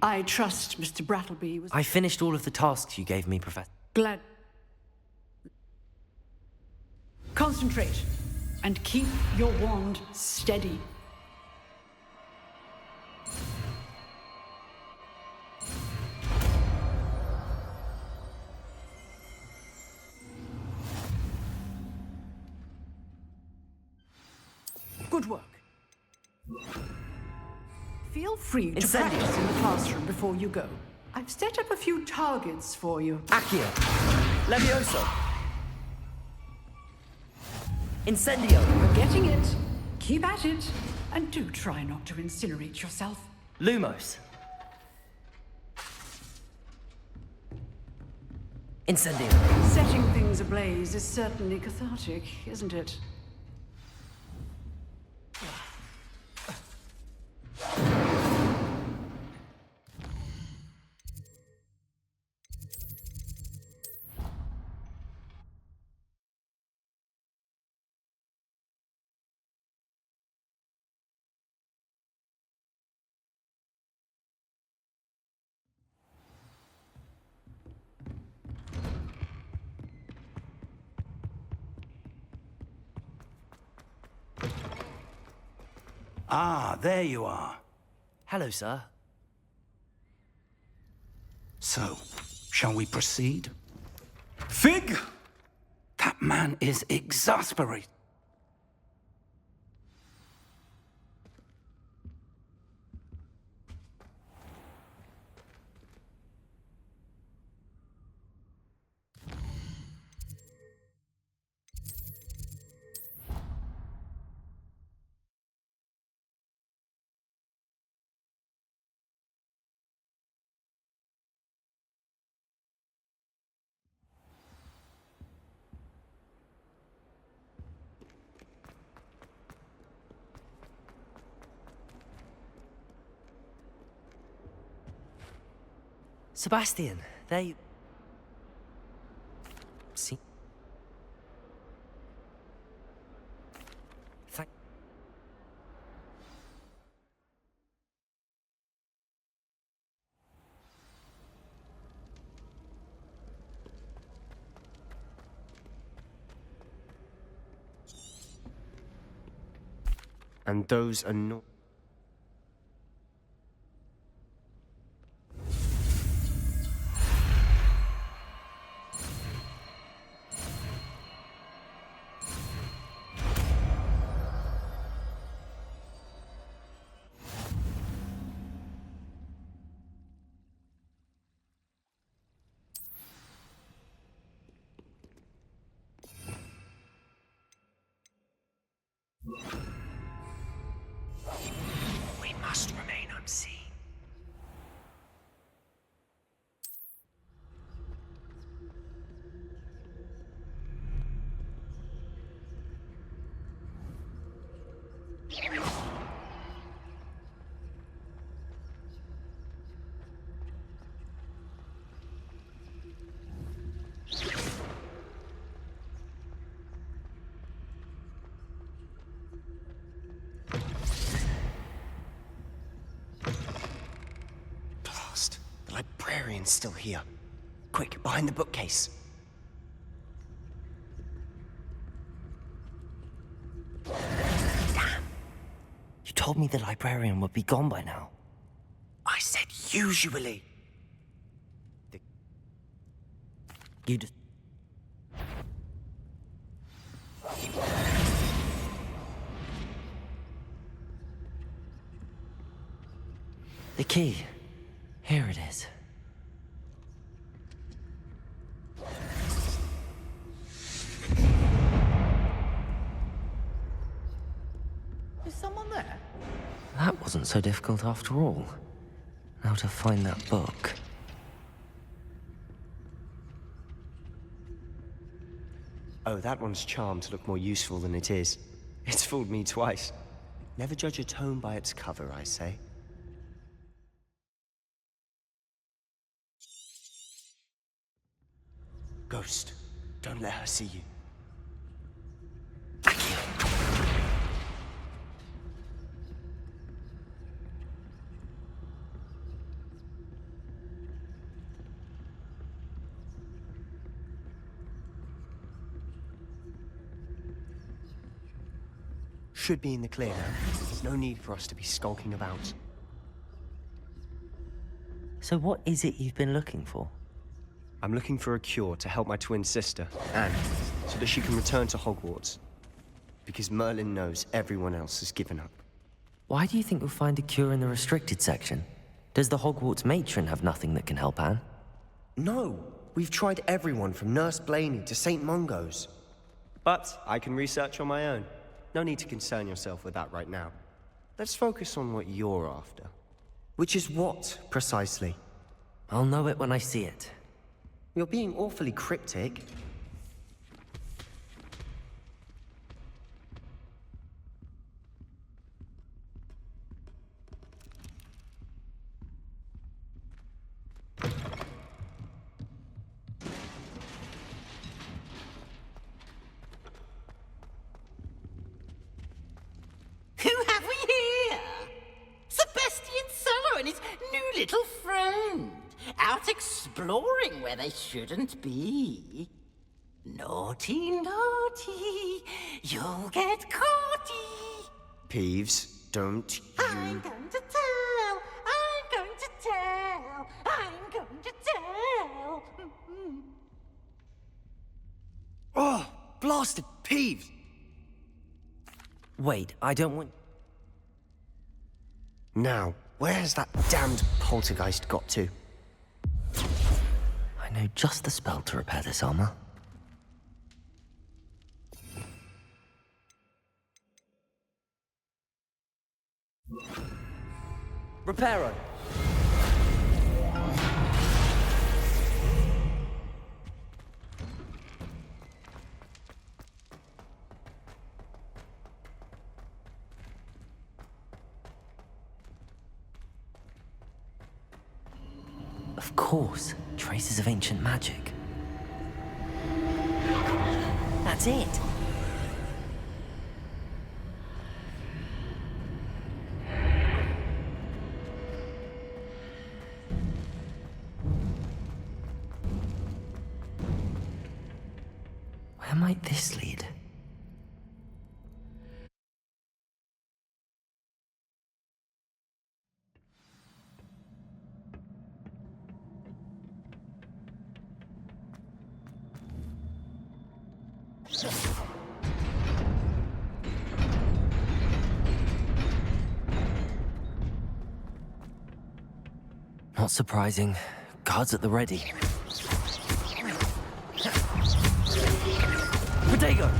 Speaker 15: I trust Mr. Brattleby was
Speaker 2: I finished all of the tasks you gave me, Professor.
Speaker 15: glad. Concentrate and keep your wand steady. Good work. Feel free to practice in the classroom before you go. I've set up a few targets for you.
Speaker 17: Accio! Levioso! Incendio!
Speaker 15: You're getting it. Keep at it. And do try not to incinerate yourself.
Speaker 17: Lumos! Incendio!
Speaker 15: Setting things ablaze is certainly cathartic, isn't it?
Speaker 3: Ah, there you are.
Speaker 2: Hello, sir.
Speaker 3: So, shall we proceed?
Speaker 4: Fig!
Speaker 3: That man is exasperated.
Speaker 2: Sebastian, there you... See? Thank...
Speaker 17: And those are not...
Speaker 16: librarian's still here. Quick, behind the bookcase.
Speaker 2: Damn. You told me the librarian would be gone by now.
Speaker 16: I said usually.
Speaker 2: You just... The key. Here it is.
Speaker 21: Is someone there?
Speaker 2: That wasn't so difficult after all. Now to find that book.
Speaker 16: Oh, that one's charmed to look more useful than it is. It's fooled me twice. Never judge a tome by its cover, I say. Ghost, don't let her see you. Should be in the clear now. There's no need for us to be skulking about.
Speaker 2: So what is it you've been looking for?
Speaker 16: I'm looking for a cure to help my twin sister, Anne, so that she can return to Hogwarts. Because Merlin knows everyone else has given up.
Speaker 2: Why do you think you'll find a cure in the restricted section? Does the Hogwarts matron have nothing that can help Anne?
Speaker 16: No! We've tried everyone from Nurse Blaney to St. Mungo's. But I can research on my own. No need to concern yourself with that right now. Let's focus on what you're after. Which is what, precisely?
Speaker 2: I'll know it when I see it.
Speaker 16: You're being awfully cryptic.
Speaker 6: Who have we here? Sebastian Cello and his new little friend, out exploring where they shouldn't be. Naughty, naughty, you'll get caughty.
Speaker 16: Peeves, don't you...
Speaker 6: I'm going to tell, I'm going to tell, I'm going to tell.
Speaker 16: Oh, blasted Peeves!
Speaker 2: Wait, I don't want...
Speaker 16: Now, where has that damned poltergeist got to?
Speaker 2: I know just the spell to repair this armor. Reparo! Of course, traces of ancient magic. That's it! Where might this lead? Not surprising. Guards at the ready. Protego!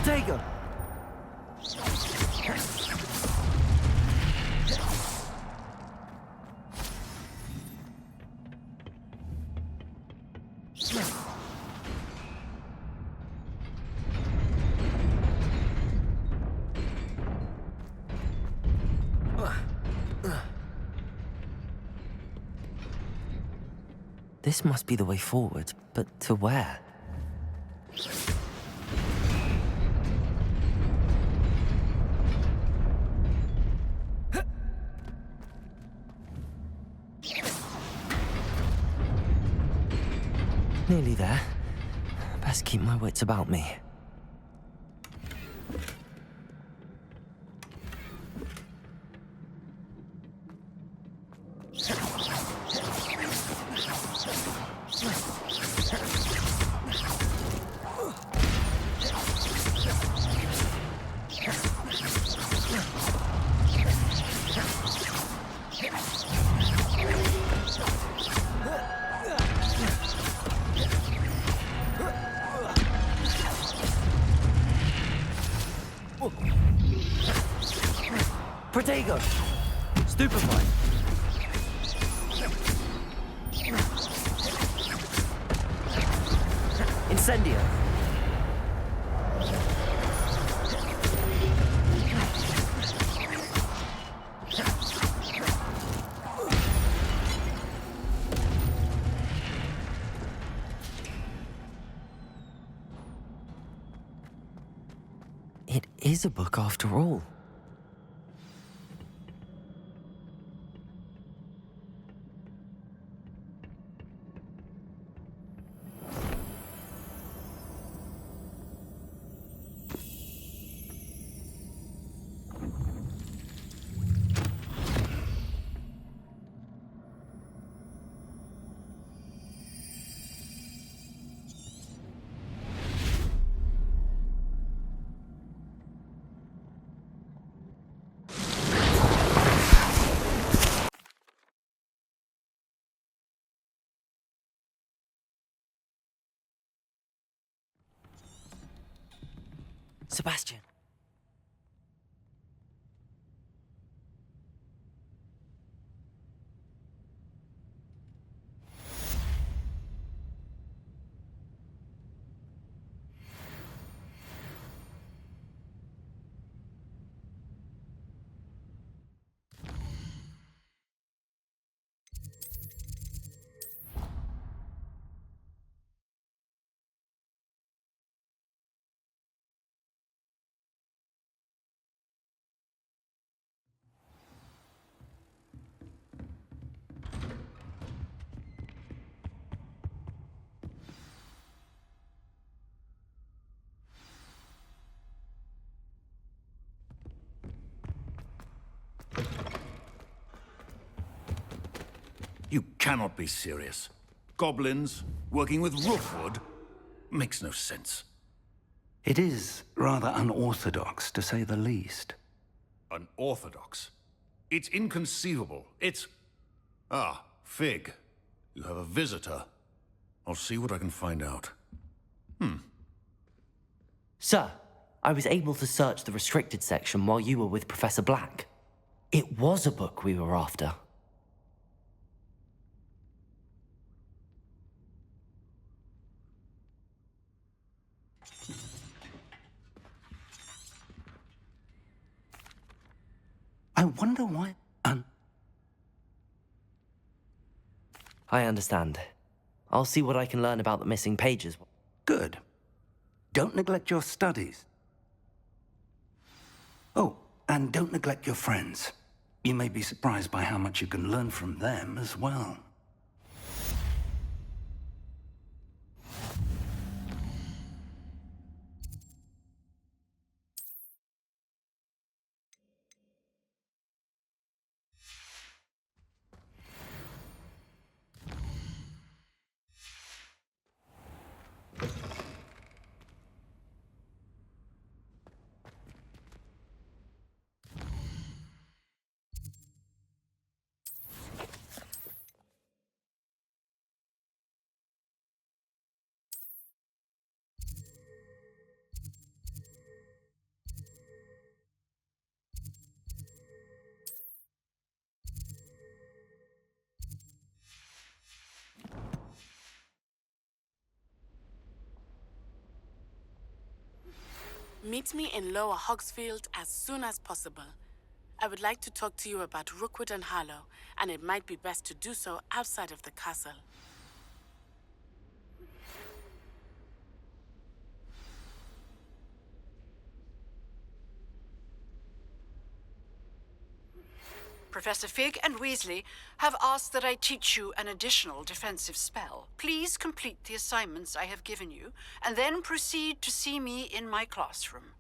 Speaker 2: Protego! This must be the way forward, but to where? Nearly there. Best keep my wits about me. Protego! Stupefy! Incendio! It is a book after all. Sebastian.
Speaker 3: You cannot be serious. Goblins working with roofwood makes no sense. It is rather unorthodox, to say the least.
Speaker 14: Unorthodox? It's inconceivable. It's... Ah, Fig. You have a visitor. I'll see what I can find out.
Speaker 2: Sir, I was able to search the restricted section while you were with Professor Black. It was a book we were after.
Speaker 3: I wonder why...
Speaker 2: I understand. I'll see what I can learn about the missing pages.
Speaker 3: Good. Don't neglect your studies. Oh, and don't neglect your friends. You may be surprised by how much you can learn from them as well.
Speaker 18: Meet me in Lower Hogsfield as soon as possible. I would like to talk to you about Rookwood and Harlow, and it might be best to do so outside of the castle.
Speaker 15: Professor Fig and Weasley have asked that I teach you an additional defensive spell. Please complete the assignments I have given you, and then proceed to see me in my classroom.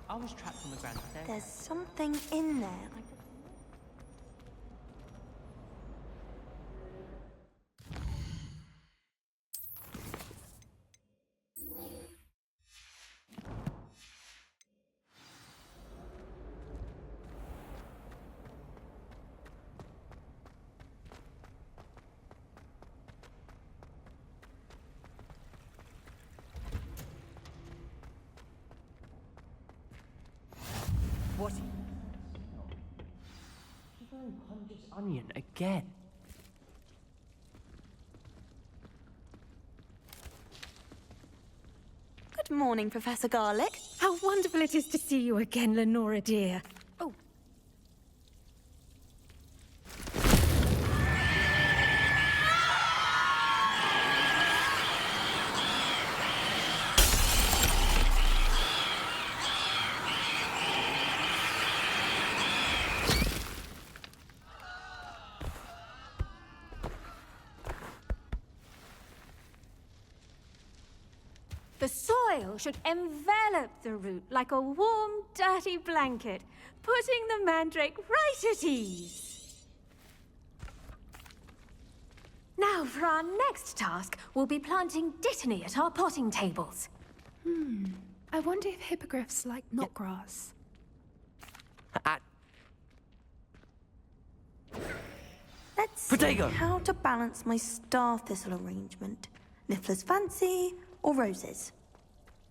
Speaker 10: I was trapped on the ground staircase.
Speaker 6: There's something in there.
Speaker 10: What? Shivering Punch's onion again.
Speaker 6: Good morning, Professor Garlick.
Speaker 11: How wonderful it is to see you again, Lenora dear. Oh.
Speaker 9: The soil should envelop the root like a warm, dirty blanket, putting the mandrake right at ease. Now, for our next task, we'll be planting dittany at our potting tables.
Speaker 11: I wonder if hippogriffs like knotgrass.
Speaker 6: Let's
Speaker 2: Potato.
Speaker 6: see how to balance my star thistle arrangement. Niffler's fancy or roses?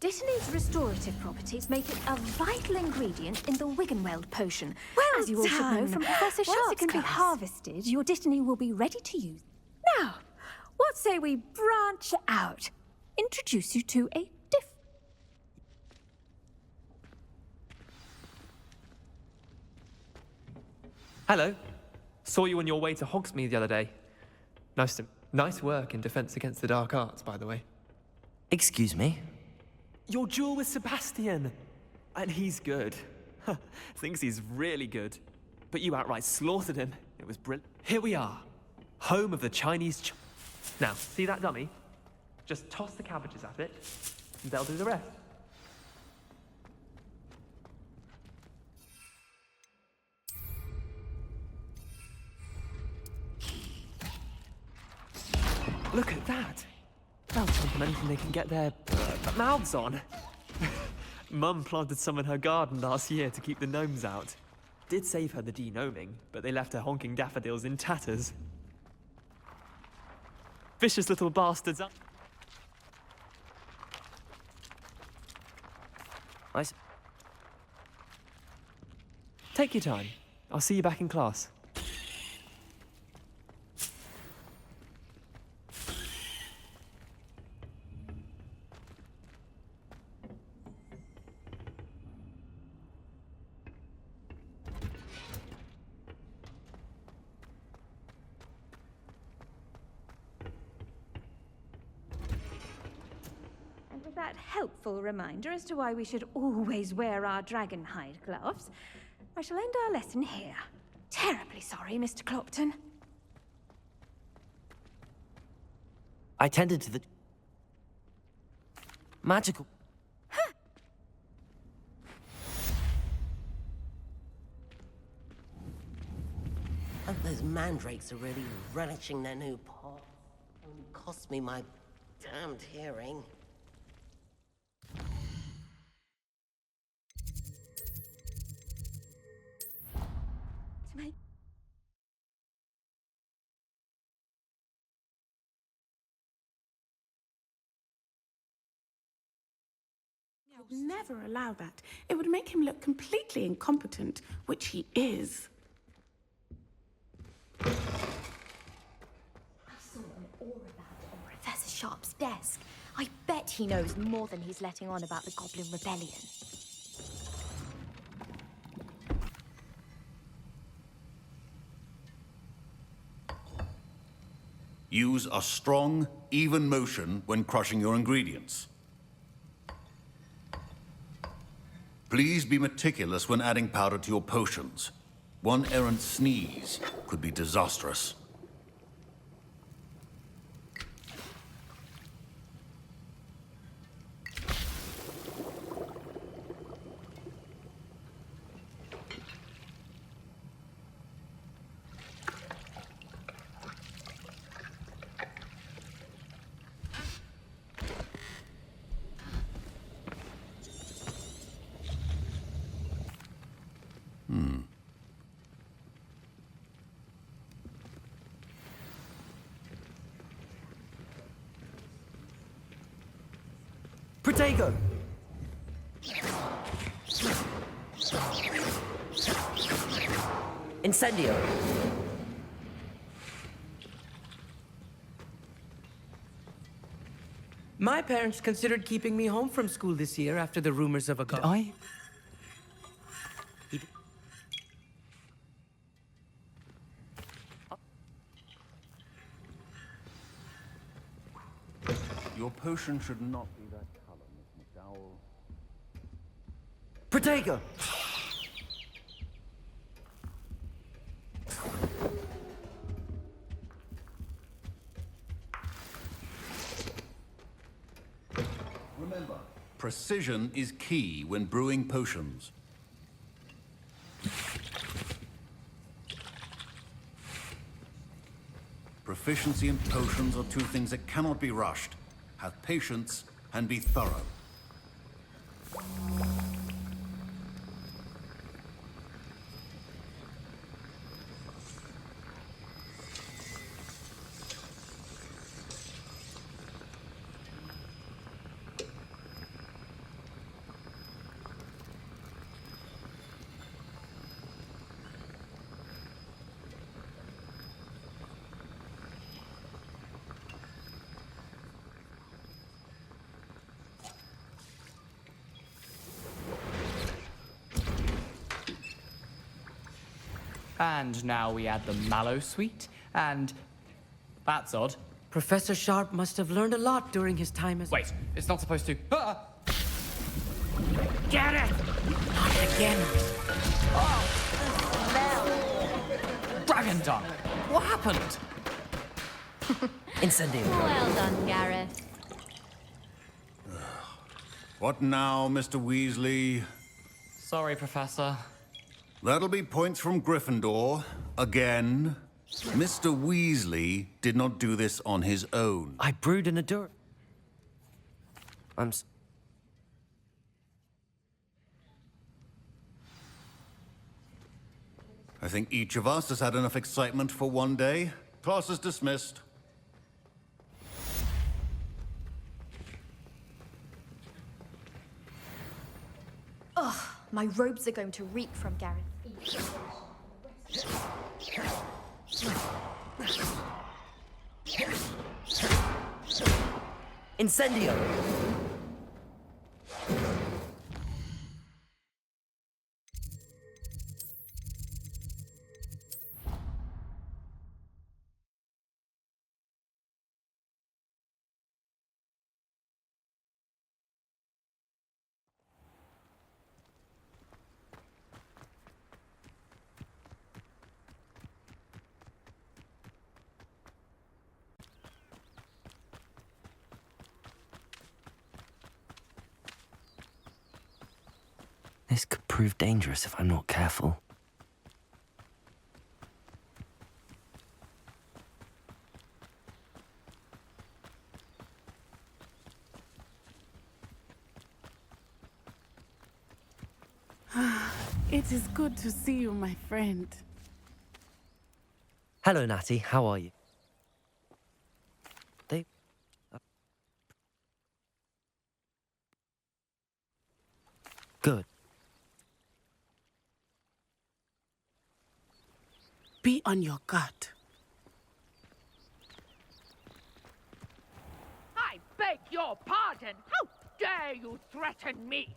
Speaker 9: Dittany's restorative properties make it a vital ingredient in the Wiggenweld potion.
Speaker 11: Well
Speaker 9: as you all should know
Speaker 11: done.
Speaker 9: from Professor
Speaker 11: Once
Speaker 9: Sharp's
Speaker 11: it can be
Speaker 9: class.
Speaker 11: harvested,
Speaker 9: Your dittany will be ready to use. Now, what say we branch out? Introduce you to a
Speaker 12: Hello. Saw you on your way to Hogsmeade the other day. Nice work in Defense Against the Dark Arts, by the way.
Speaker 2: Excuse me?
Speaker 12: Your duel with Sebastian! And he's good. Thinks he's really good. But you outright slaughtered him. It was brilliant. Here we are. Home of the Chinese Now, see that dummy? Just toss the cabbages at it, and they'll do the rest. Look at that! They'll chomp on anything they can get their mouths on. Mum planted some in her garden last year to keep the gnomes out. Did save her the de-gnoming, but they left her honking daffodils in tatters. Vicious little bastards. Take your time. I'll see you back in class.
Speaker 9: that helpful reminder as to why we should always wear our dragon hide gloves, I shall end our lesson here. Terribly sorry, Mr. Clopton.
Speaker 2: I tended to the... magical...
Speaker 8: And those mandrakes are really relishing their new pot. Only cost me my damned hearing.
Speaker 18: I would never allow that. It would make him look completely incompetent, which he is.
Speaker 13: I saw an aura about on Professor Sharp's desk. I bet he knows more than he's letting on about the Goblin Rebellion.
Speaker 14: Use a strong, even motion when crushing your ingredients. Please be meticulous when adding powder to your potions. One errant sneeze could be disastrous.
Speaker 2: Protego! Incendio!
Speaker 23: My parents considered keeping me home from school this year after the rumors of a
Speaker 14: Your potion should not be that color, Miss McDowell.
Speaker 2: Protego!
Speaker 14: Remember, precision is key when brewing potions. Proficiency in potions are two things that cannot be rushed. Have patience and be thorough.
Speaker 24: And now we add the mallow sweet, and... that's odd.
Speaker 23: Professor Sharp must have learned a lot during his time as...
Speaker 24: Wait, it's not supposed to... Ah!
Speaker 23: Get it! Not again!
Speaker 24: Dragon Dung! What happened?
Speaker 2: Incendio.
Speaker 13: Well done, Gareth.
Speaker 14: What now, Mr. Weasley?
Speaker 24: Sorry, Professor.
Speaker 14: That'll be points from Gryffindor. Again. Mr. Weasley did not do this on his own.
Speaker 2: I brewed in a
Speaker 14: I think each of us has had enough excitement for one day. Class is dismissed.
Speaker 13: Ugh, my robes are going to reek from Gareth.
Speaker 2: Incendio! This could prove dangerous if I'm not careful.
Speaker 18: It is good to see you, my friend.
Speaker 2: Hello, Natty. How are you? They... Good.
Speaker 18: Be on your guard.
Speaker 5: I beg your pardon. How dare you threaten me?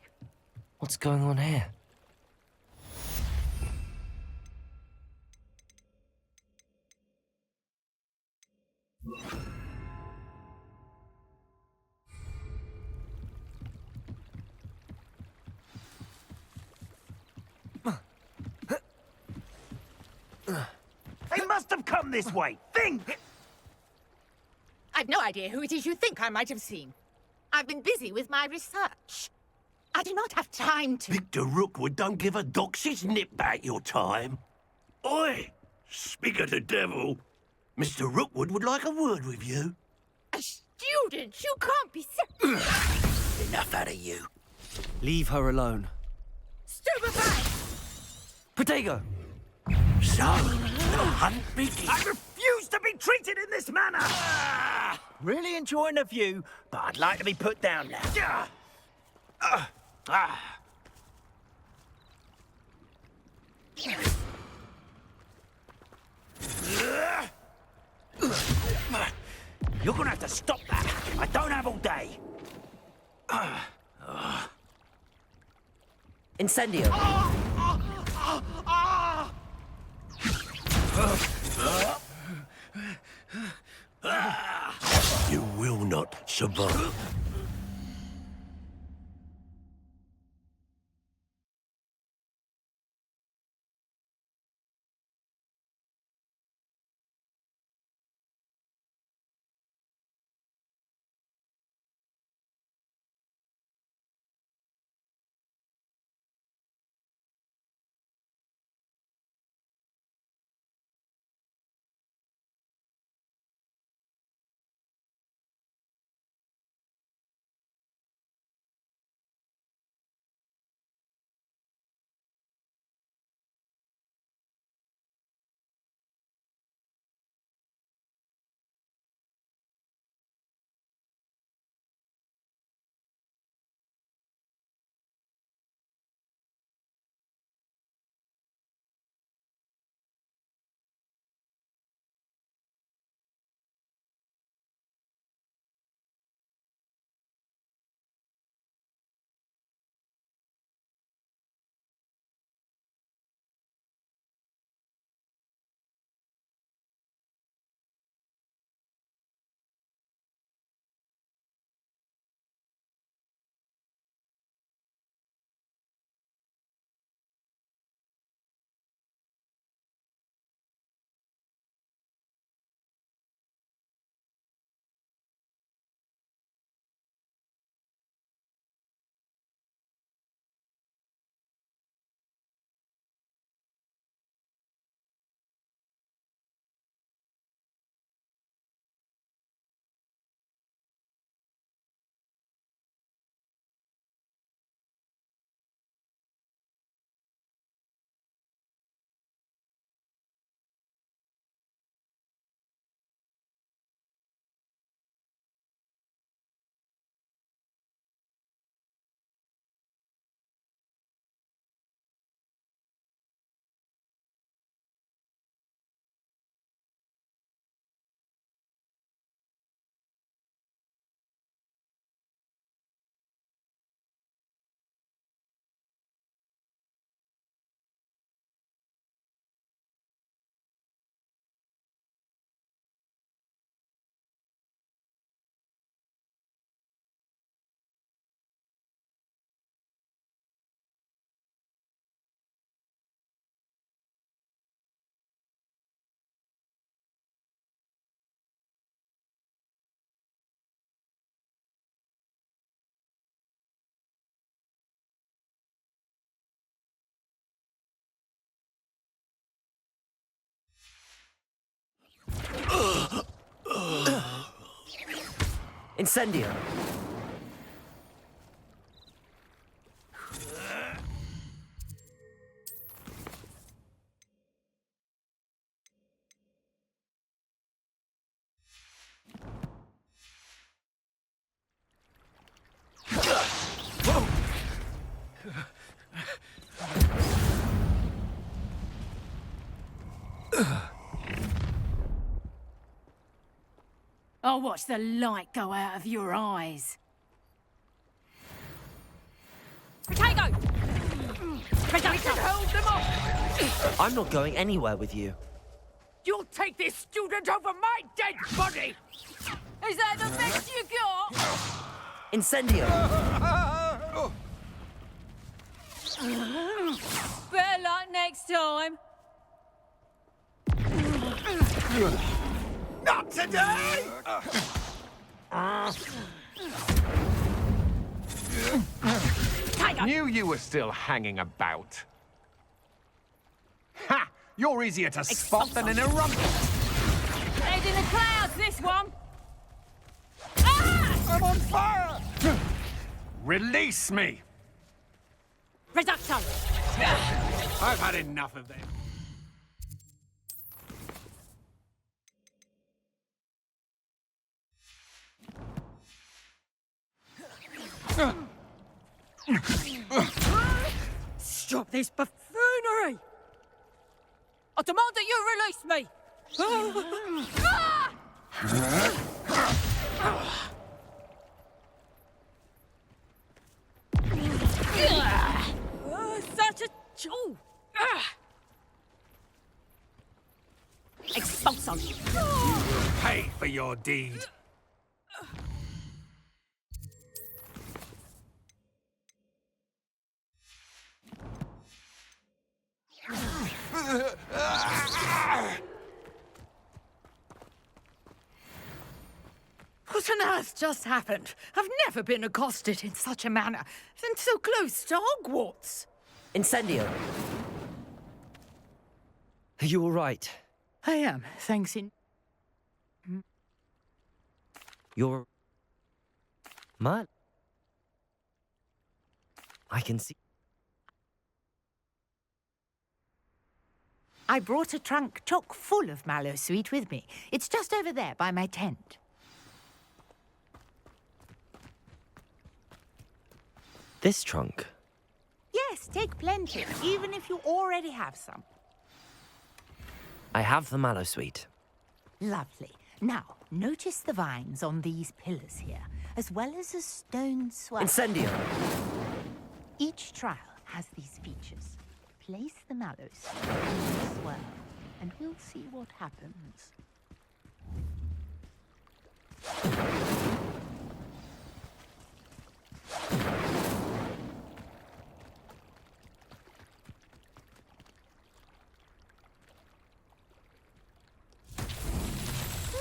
Speaker 2: What's going on here?
Speaker 7: They must have come this way. Think!
Speaker 6: I've no idea who it is you think I might have seen. I've been busy with my research. I do not have time to...
Speaker 19: Victor Rookwood don't give a doxy's nip back your time. Oi! Speak of the devil. Mr. Rookwood would like a word with you.
Speaker 6: A student? You can't be
Speaker 19: Enough out of you.
Speaker 2: Leave her alone.
Speaker 6: Stupefy!
Speaker 2: Protego!
Speaker 19: So, the hunt begins.
Speaker 7: I refuse to be treated in this manner! Really enjoying the view, but I'd like to be put down now. You're gonna have to stop that. I don't have all day.
Speaker 17: Incendio.
Speaker 19: You will not survive.
Speaker 17: Incendio.
Speaker 1: I'll watch the light go out of your eyes. Potato! We can hold them off!
Speaker 17: I'm not going anywhere with you.
Speaker 5: You'll take this student over my dead body!
Speaker 1: Is that the best you got?
Speaker 17: Incendio.
Speaker 1: Better luck next time.
Speaker 19: Not today!
Speaker 4: Knew you were still hanging about. Ha! You're easier to spot than an eruption.
Speaker 1: Head in the clouds, this one. Ah!
Speaker 4: I'm on fire! Release me!
Speaker 1: Reduction.
Speaker 4: I've had enough of them.
Speaker 1: Stop this buffoonery! I demand that you release me! Such a tool! Expulsion!
Speaker 4: Pay for your deed.
Speaker 6: What on earth just happened? I've never been accosted in such a manner, and so close to Hogwarts.
Speaker 17: Incendio. Are you all right?
Speaker 6: I am, thanks
Speaker 17: You're... Mud? I can see...
Speaker 6: I brought a trunk chock full of mallow sweet with me. It's just over there by my tent.
Speaker 17: This trunk?
Speaker 6: Yes, take plenty, even if you already have some.
Speaker 17: I have the mallow sweet.
Speaker 6: Lovely. Now, notice the vines on these pillars here, as well as a stone swell.
Speaker 17: Incendio!
Speaker 6: Each trial has these features. Place the mallows in the swirl, and we'll see what happens.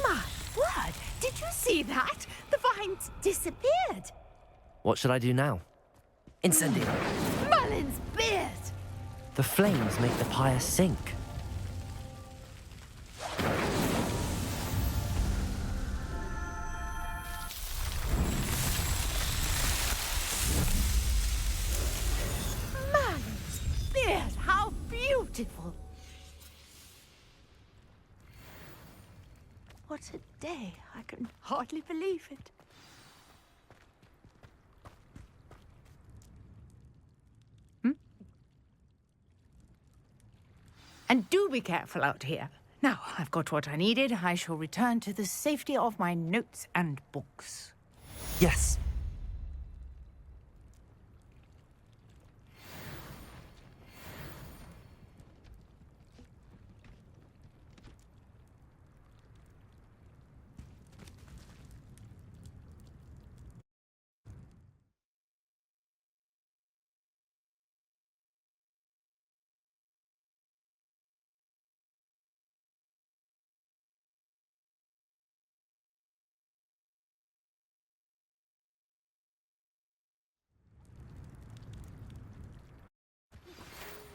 Speaker 6: My word! Did you see that? The vines disappeared.
Speaker 17: What should I do now? Incendio!
Speaker 6: Merlin's beard!
Speaker 17: The flames make the pyre sink.
Speaker 6: Merlin's beard! How beautiful! What a day! I can hardly believe it. And do be careful out here. Now, I've got what I needed. I shall return to the safety of my notes and books.
Speaker 17: Yes.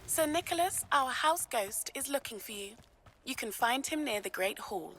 Speaker 20: Sir Nicholas, our house ghost, is looking for you. You can find him near the Great Hall.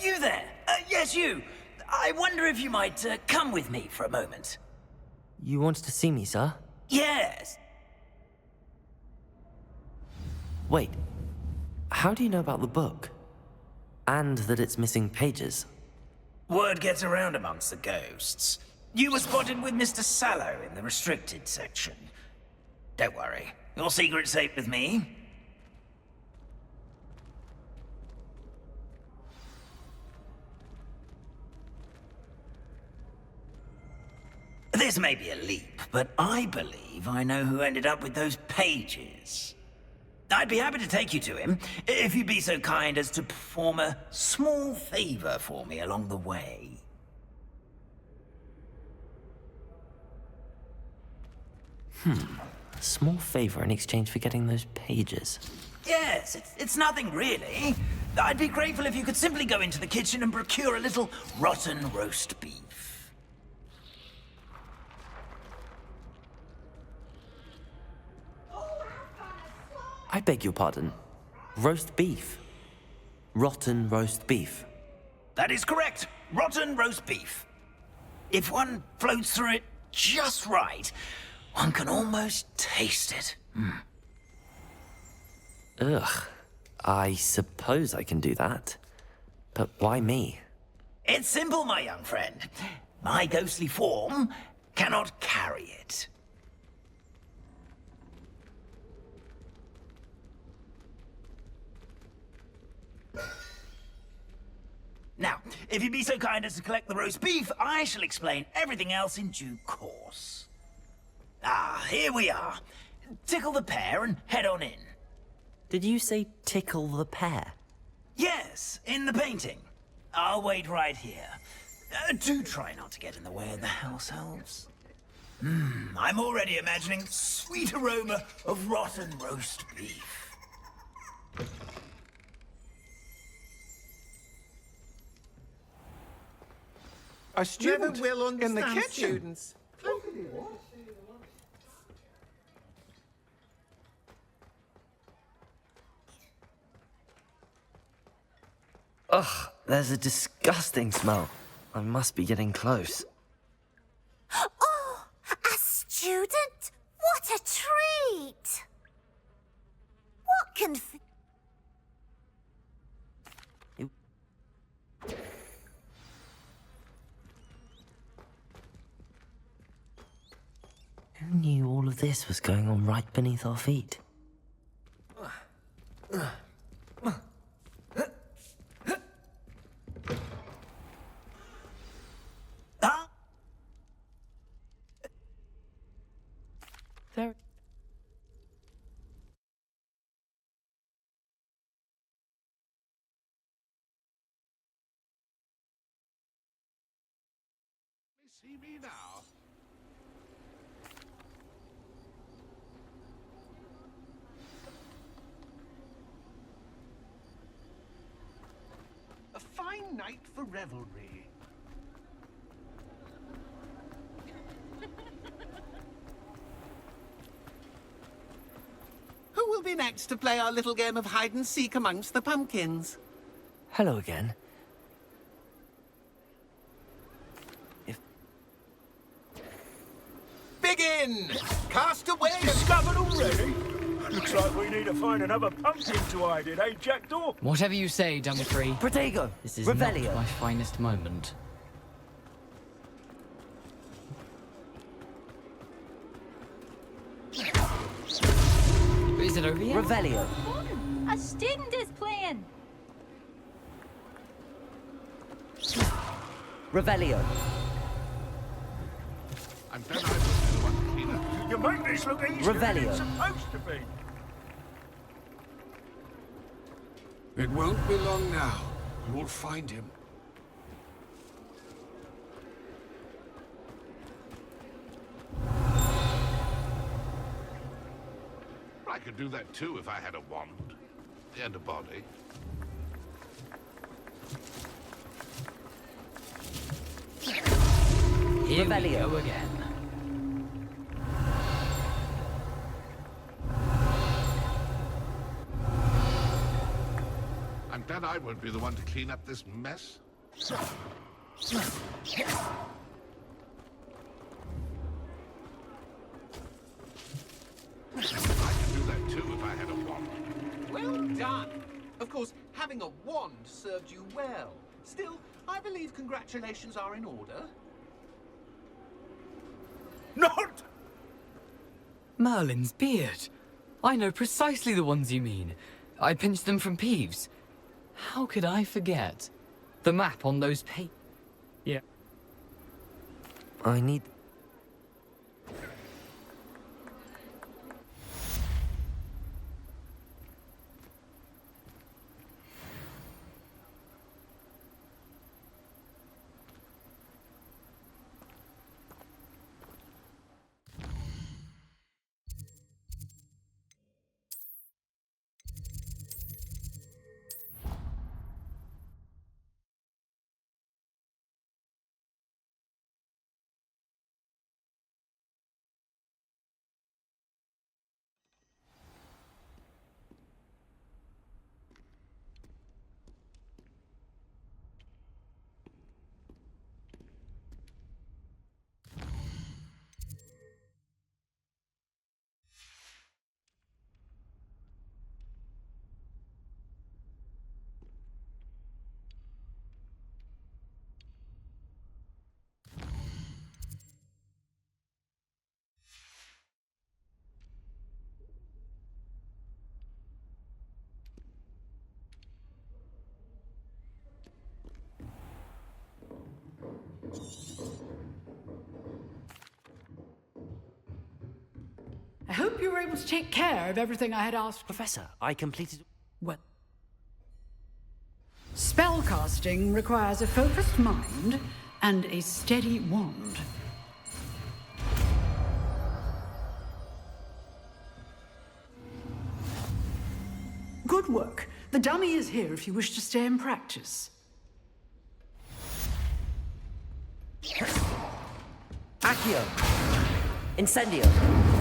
Speaker 7: You there? Yes, you. I wonder if you might come with me for a moment.
Speaker 2: You wanted to see me, sir?
Speaker 7: Yes.
Speaker 2: Wait. How do you know about the book? And that it's missing pages?
Speaker 7: Word gets around amongst the ghosts. You were spotted with Mr. Sallow in the restricted section. Don't worry. Your secret's safe with me. This may be a leap, but I believe I know who ended up with those pages. I'd be happy to take you to him, if you'd be so kind as to perform a small favor for me along the way.
Speaker 2: A small favor in exchange for getting those pages.
Speaker 7: Yes, it's nothing really. I'd be grateful if you could simply go into the kitchen and procure a little rotten roast beef.
Speaker 2: I beg your pardon. Roast beef. Rotten roast beef.
Speaker 7: That is correct. Rotten roast beef. If one floats through it just right, one can almost taste it.
Speaker 2: Ugh. I suppose I can do that. But why me?
Speaker 7: It's simple, my young friend. My ghostly form cannot carry it. Now, if you'd be so kind as to collect the roast beef, I shall explain everything else in due course. Ah, here we are. Tickle the pear and head on in.
Speaker 2: Did you say tickle the pear?
Speaker 7: Yes, in the painting. I'll wait right here. Do try not to get in the way of the house elves. I'm already imagining sweet aroma of rotten roast beef.
Speaker 4: A student
Speaker 3: Never will understand
Speaker 4: in the kitchen.
Speaker 3: students.
Speaker 2: Ugh, there's a disgusting smell. I must be getting close.
Speaker 16: Oh, a student? What a treat! What can...
Speaker 2: Who knew all of this was going on right beneath our feet? There.
Speaker 14: See me now.
Speaker 4: A fine night for revelry.
Speaker 3: Who will be next to play our little game of hide and seek amongst the pumpkins?
Speaker 2: Hello again.
Speaker 4: Begin! Cast away! Discovered already? Looks like we need to find another pumpkin to hide in, eh, Jackdaw?
Speaker 24: Whatever you say, Dumfrey.
Speaker 2: Protego!
Speaker 24: This is
Speaker 2: Revelio.
Speaker 24: not my finest moment. Is it over yet?
Speaker 2: Revelio.
Speaker 9: A student is playing.
Speaker 2: Revelio.
Speaker 14: And then I will do one cleaner.
Speaker 4: You make this look easier than
Speaker 2: Revelio.
Speaker 4: it's supposed to be.
Speaker 14: It won't be long now. You will find him. I could do that too if I had a wand and a body.
Speaker 24: Here we
Speaker 2: Revelio.
Speaker 24: go again.
Speaker 14: I'm
Speaker 10: bet I won't be the one to clean up this mess. I could do that too if I had a wand.
Speaker 3: Well done. Of course, having a wand served you well. Still, I believe congratulations are in order.
Speaker 4: Not!
Speaker 15: Merlin's beard. I know precisely the ones you mean. I pinched them from Peeves. How could I forget? The map on those Yeah.
Speaker 2: I need...
Speaker 1: I hope you were able to take care of everything I had asked.
Speaker 2: Professor, I completed...
Speaker 1: What? Spellcasting requires a focused mind and a steady wand. Good work. The dummy is here if you wish to stay and practice.
Speaker 2: Accio! Incendio!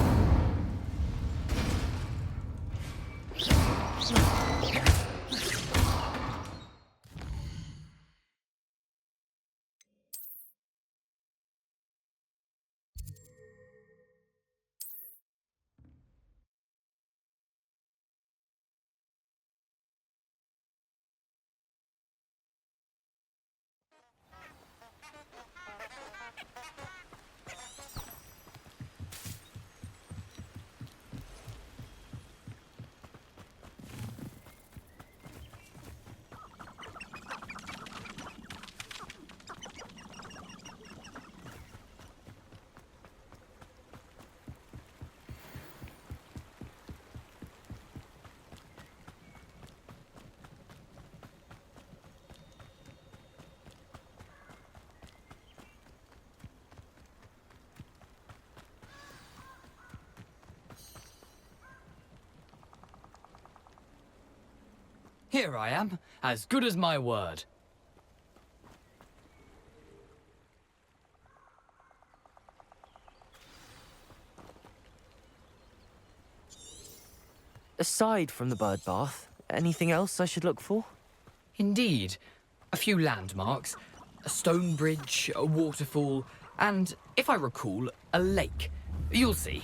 Speaker 15: Here I am, as good as my word.
Speaker 2: Aside from the bird bath, anything else I should look for?
Speaker 15: Indeed. A few landmarks, a stone bridge, a waterfall, and, if I recall, a lake. You'll see.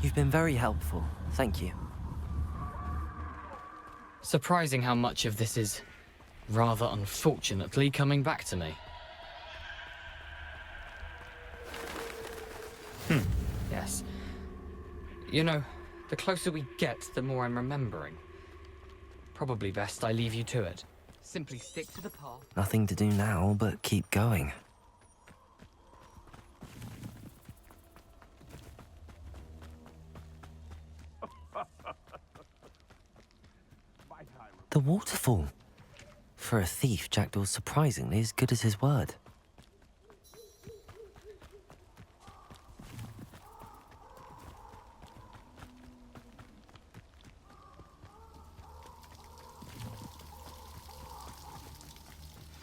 Speaker 2: You've been very helpful. Thank you.
Speaker 15: Surprising how much of this is, rather unfortunately, coming back to me. Yes. You know, the closer we get, the more I'm remembering. Probably best I leave you to it. Simply stick to the path.
Speaker 2: Nothing to do now but keep going. The waterfall. For a thief, Jackdaw's surprisingly as good as his word.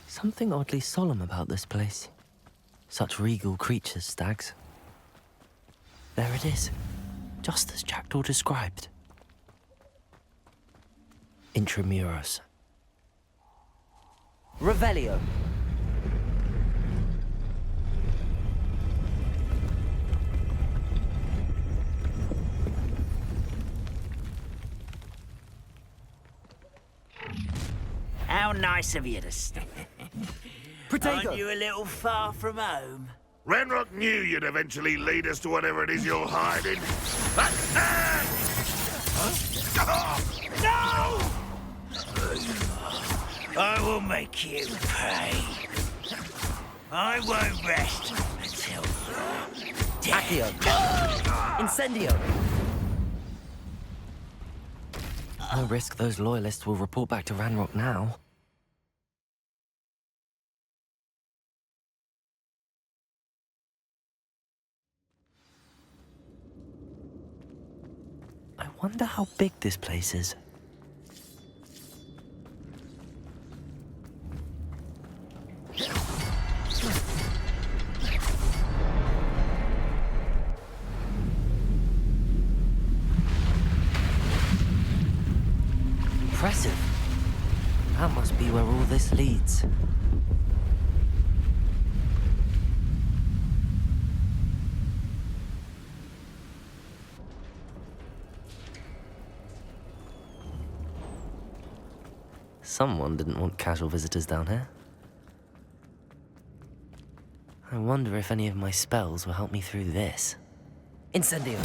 Speaker 2: Something oddly solemn about this place. Such regal creatures, stags. There it is, just as Jackdaw described. Intramuros.
Speaker 17: Revelio.
Speaker 7: How nice of you to stop.
Speaker 17: Protego.
Speaker 7: Aren't you a little far from home?
Speaker 10: Renrock knew you'd eventually lead us to whatever it is you're hiding.
Speaker 7: No! I will make you pay. I won't rest until you're
Speaker 17: Accio. Incendio. No risk those loyalists will report back to Ranrock now. I wonder how big this place is. Impressive. That must be where all this leads. Someone didn't want casual visitors down here. I wonder if any of my spells will help me through this. Incendio!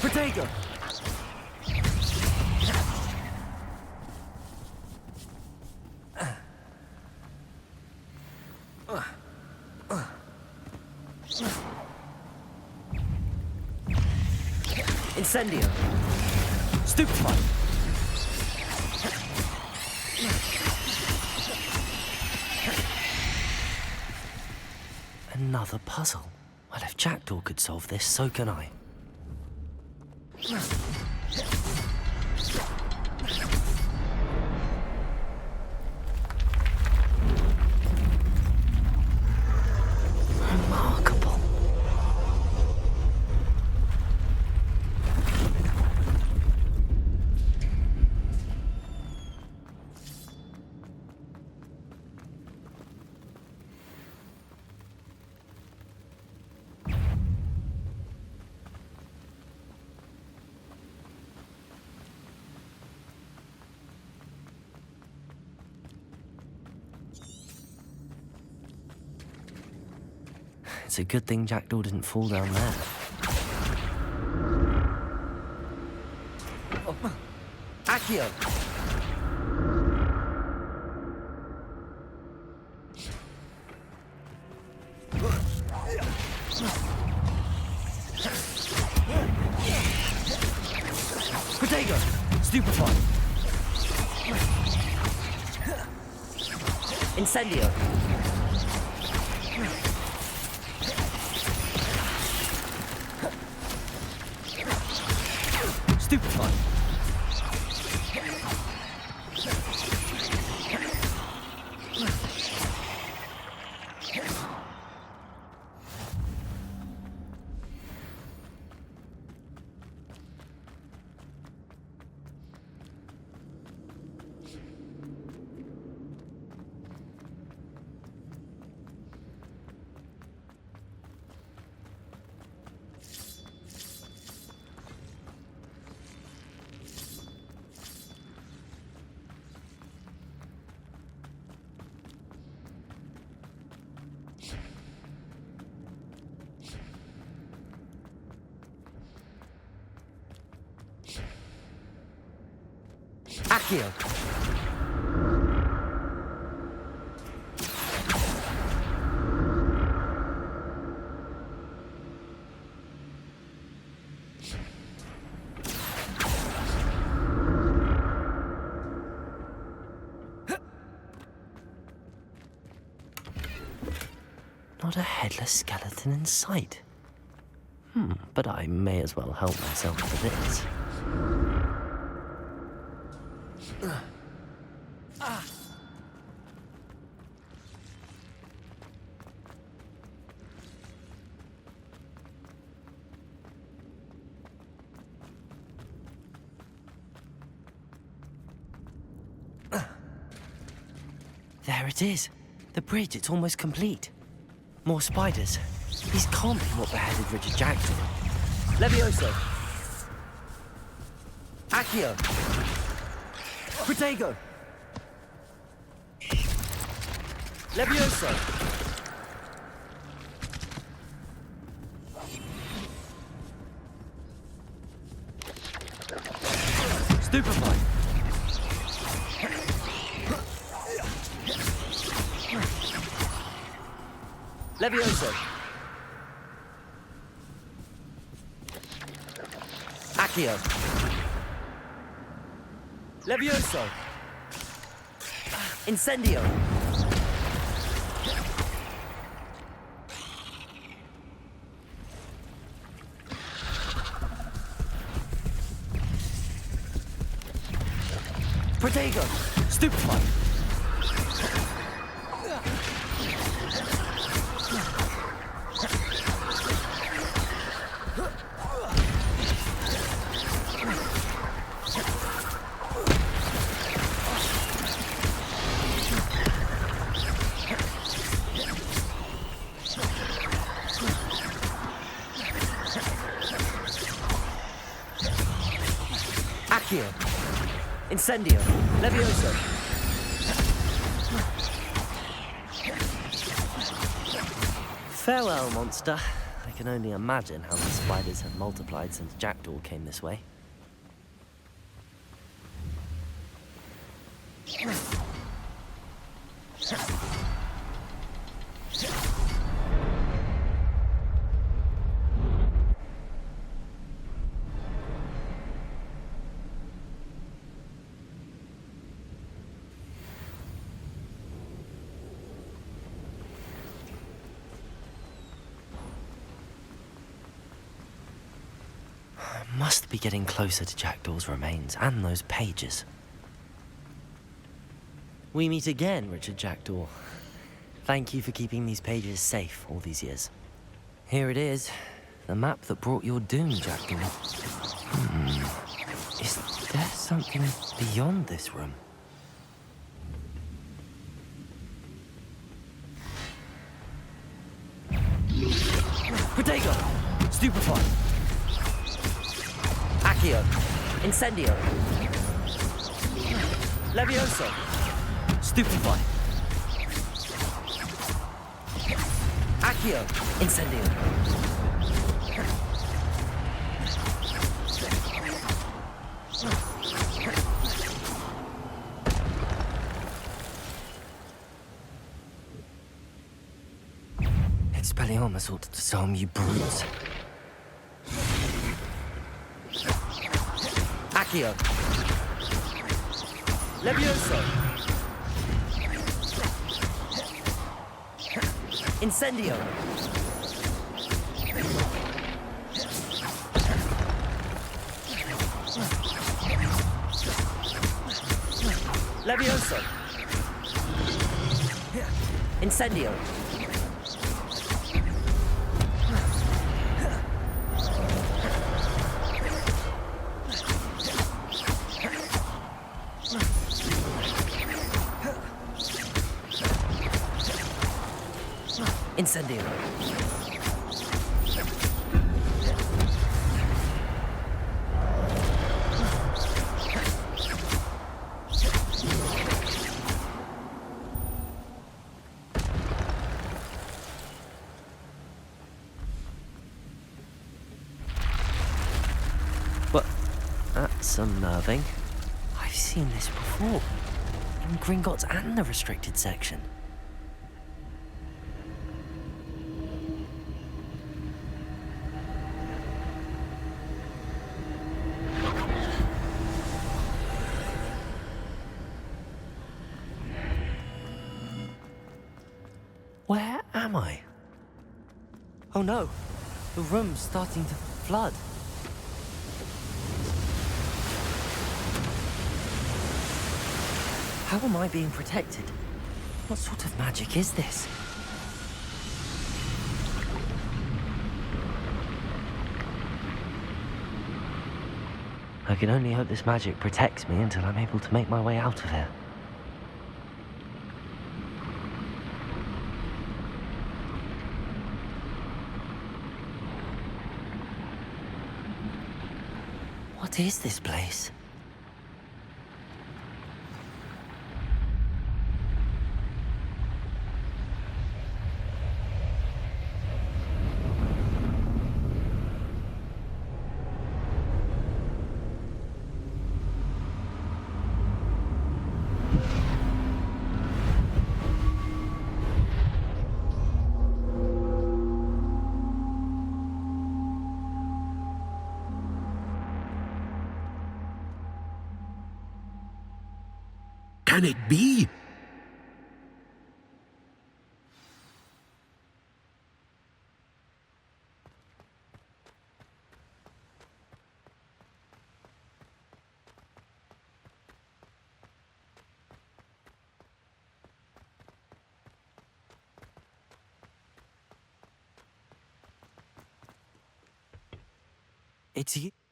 Speaker 17: Protego! Incendio! Stupefy! Another puzzle. Well, if Jackdaw could solve this, so can I. Remarkable. It's a good thing Jackdaw didn't fall down there. Accio! Protego! Stupefy! Incendio! Stupefy! Accio! Not a headless skeleton in sight. But I may as well help myself to this.
Speaker 2: There it is. The bridge, it's almost complete. More spiders. These can't be what beheaded Richard Jackson. Levioso. Accio. Protego. Levioso. Stupefy. Levioso. Accio. Levioso. Incendio. Protego. Stupefy. Accio. Incendio. Levioso. Farewell, monster. I can only imagine how the spiders have multiplied since Jackdaw came this way. Must be getting closer to Jackdaw's remains and those pages. We meet again, Richard Jackdaw. Thank you for keeping these pages safe all these years. Here it is, the map that brought your doom, Jackdaw. Is there something beyond this room? Protego! Stupefy! Accio. Incendio. Levioso. Stupefy. Accio. Incendio. Expelliarmus ought to disarm you brutes. Accio. Levioso. Incendio. Levioso. Incendio. Incendio. But that's unnerving. I've seen this before. In Gringotts and the restricted section. Where am I? Oh no, the room's starting to flood. How am I being protected? What sort of magic is this? I can only hope this magic protects me until I'm able to make my way out of here. What is this place?
Speaker 19: Can it be?
Speaker 2: It's you.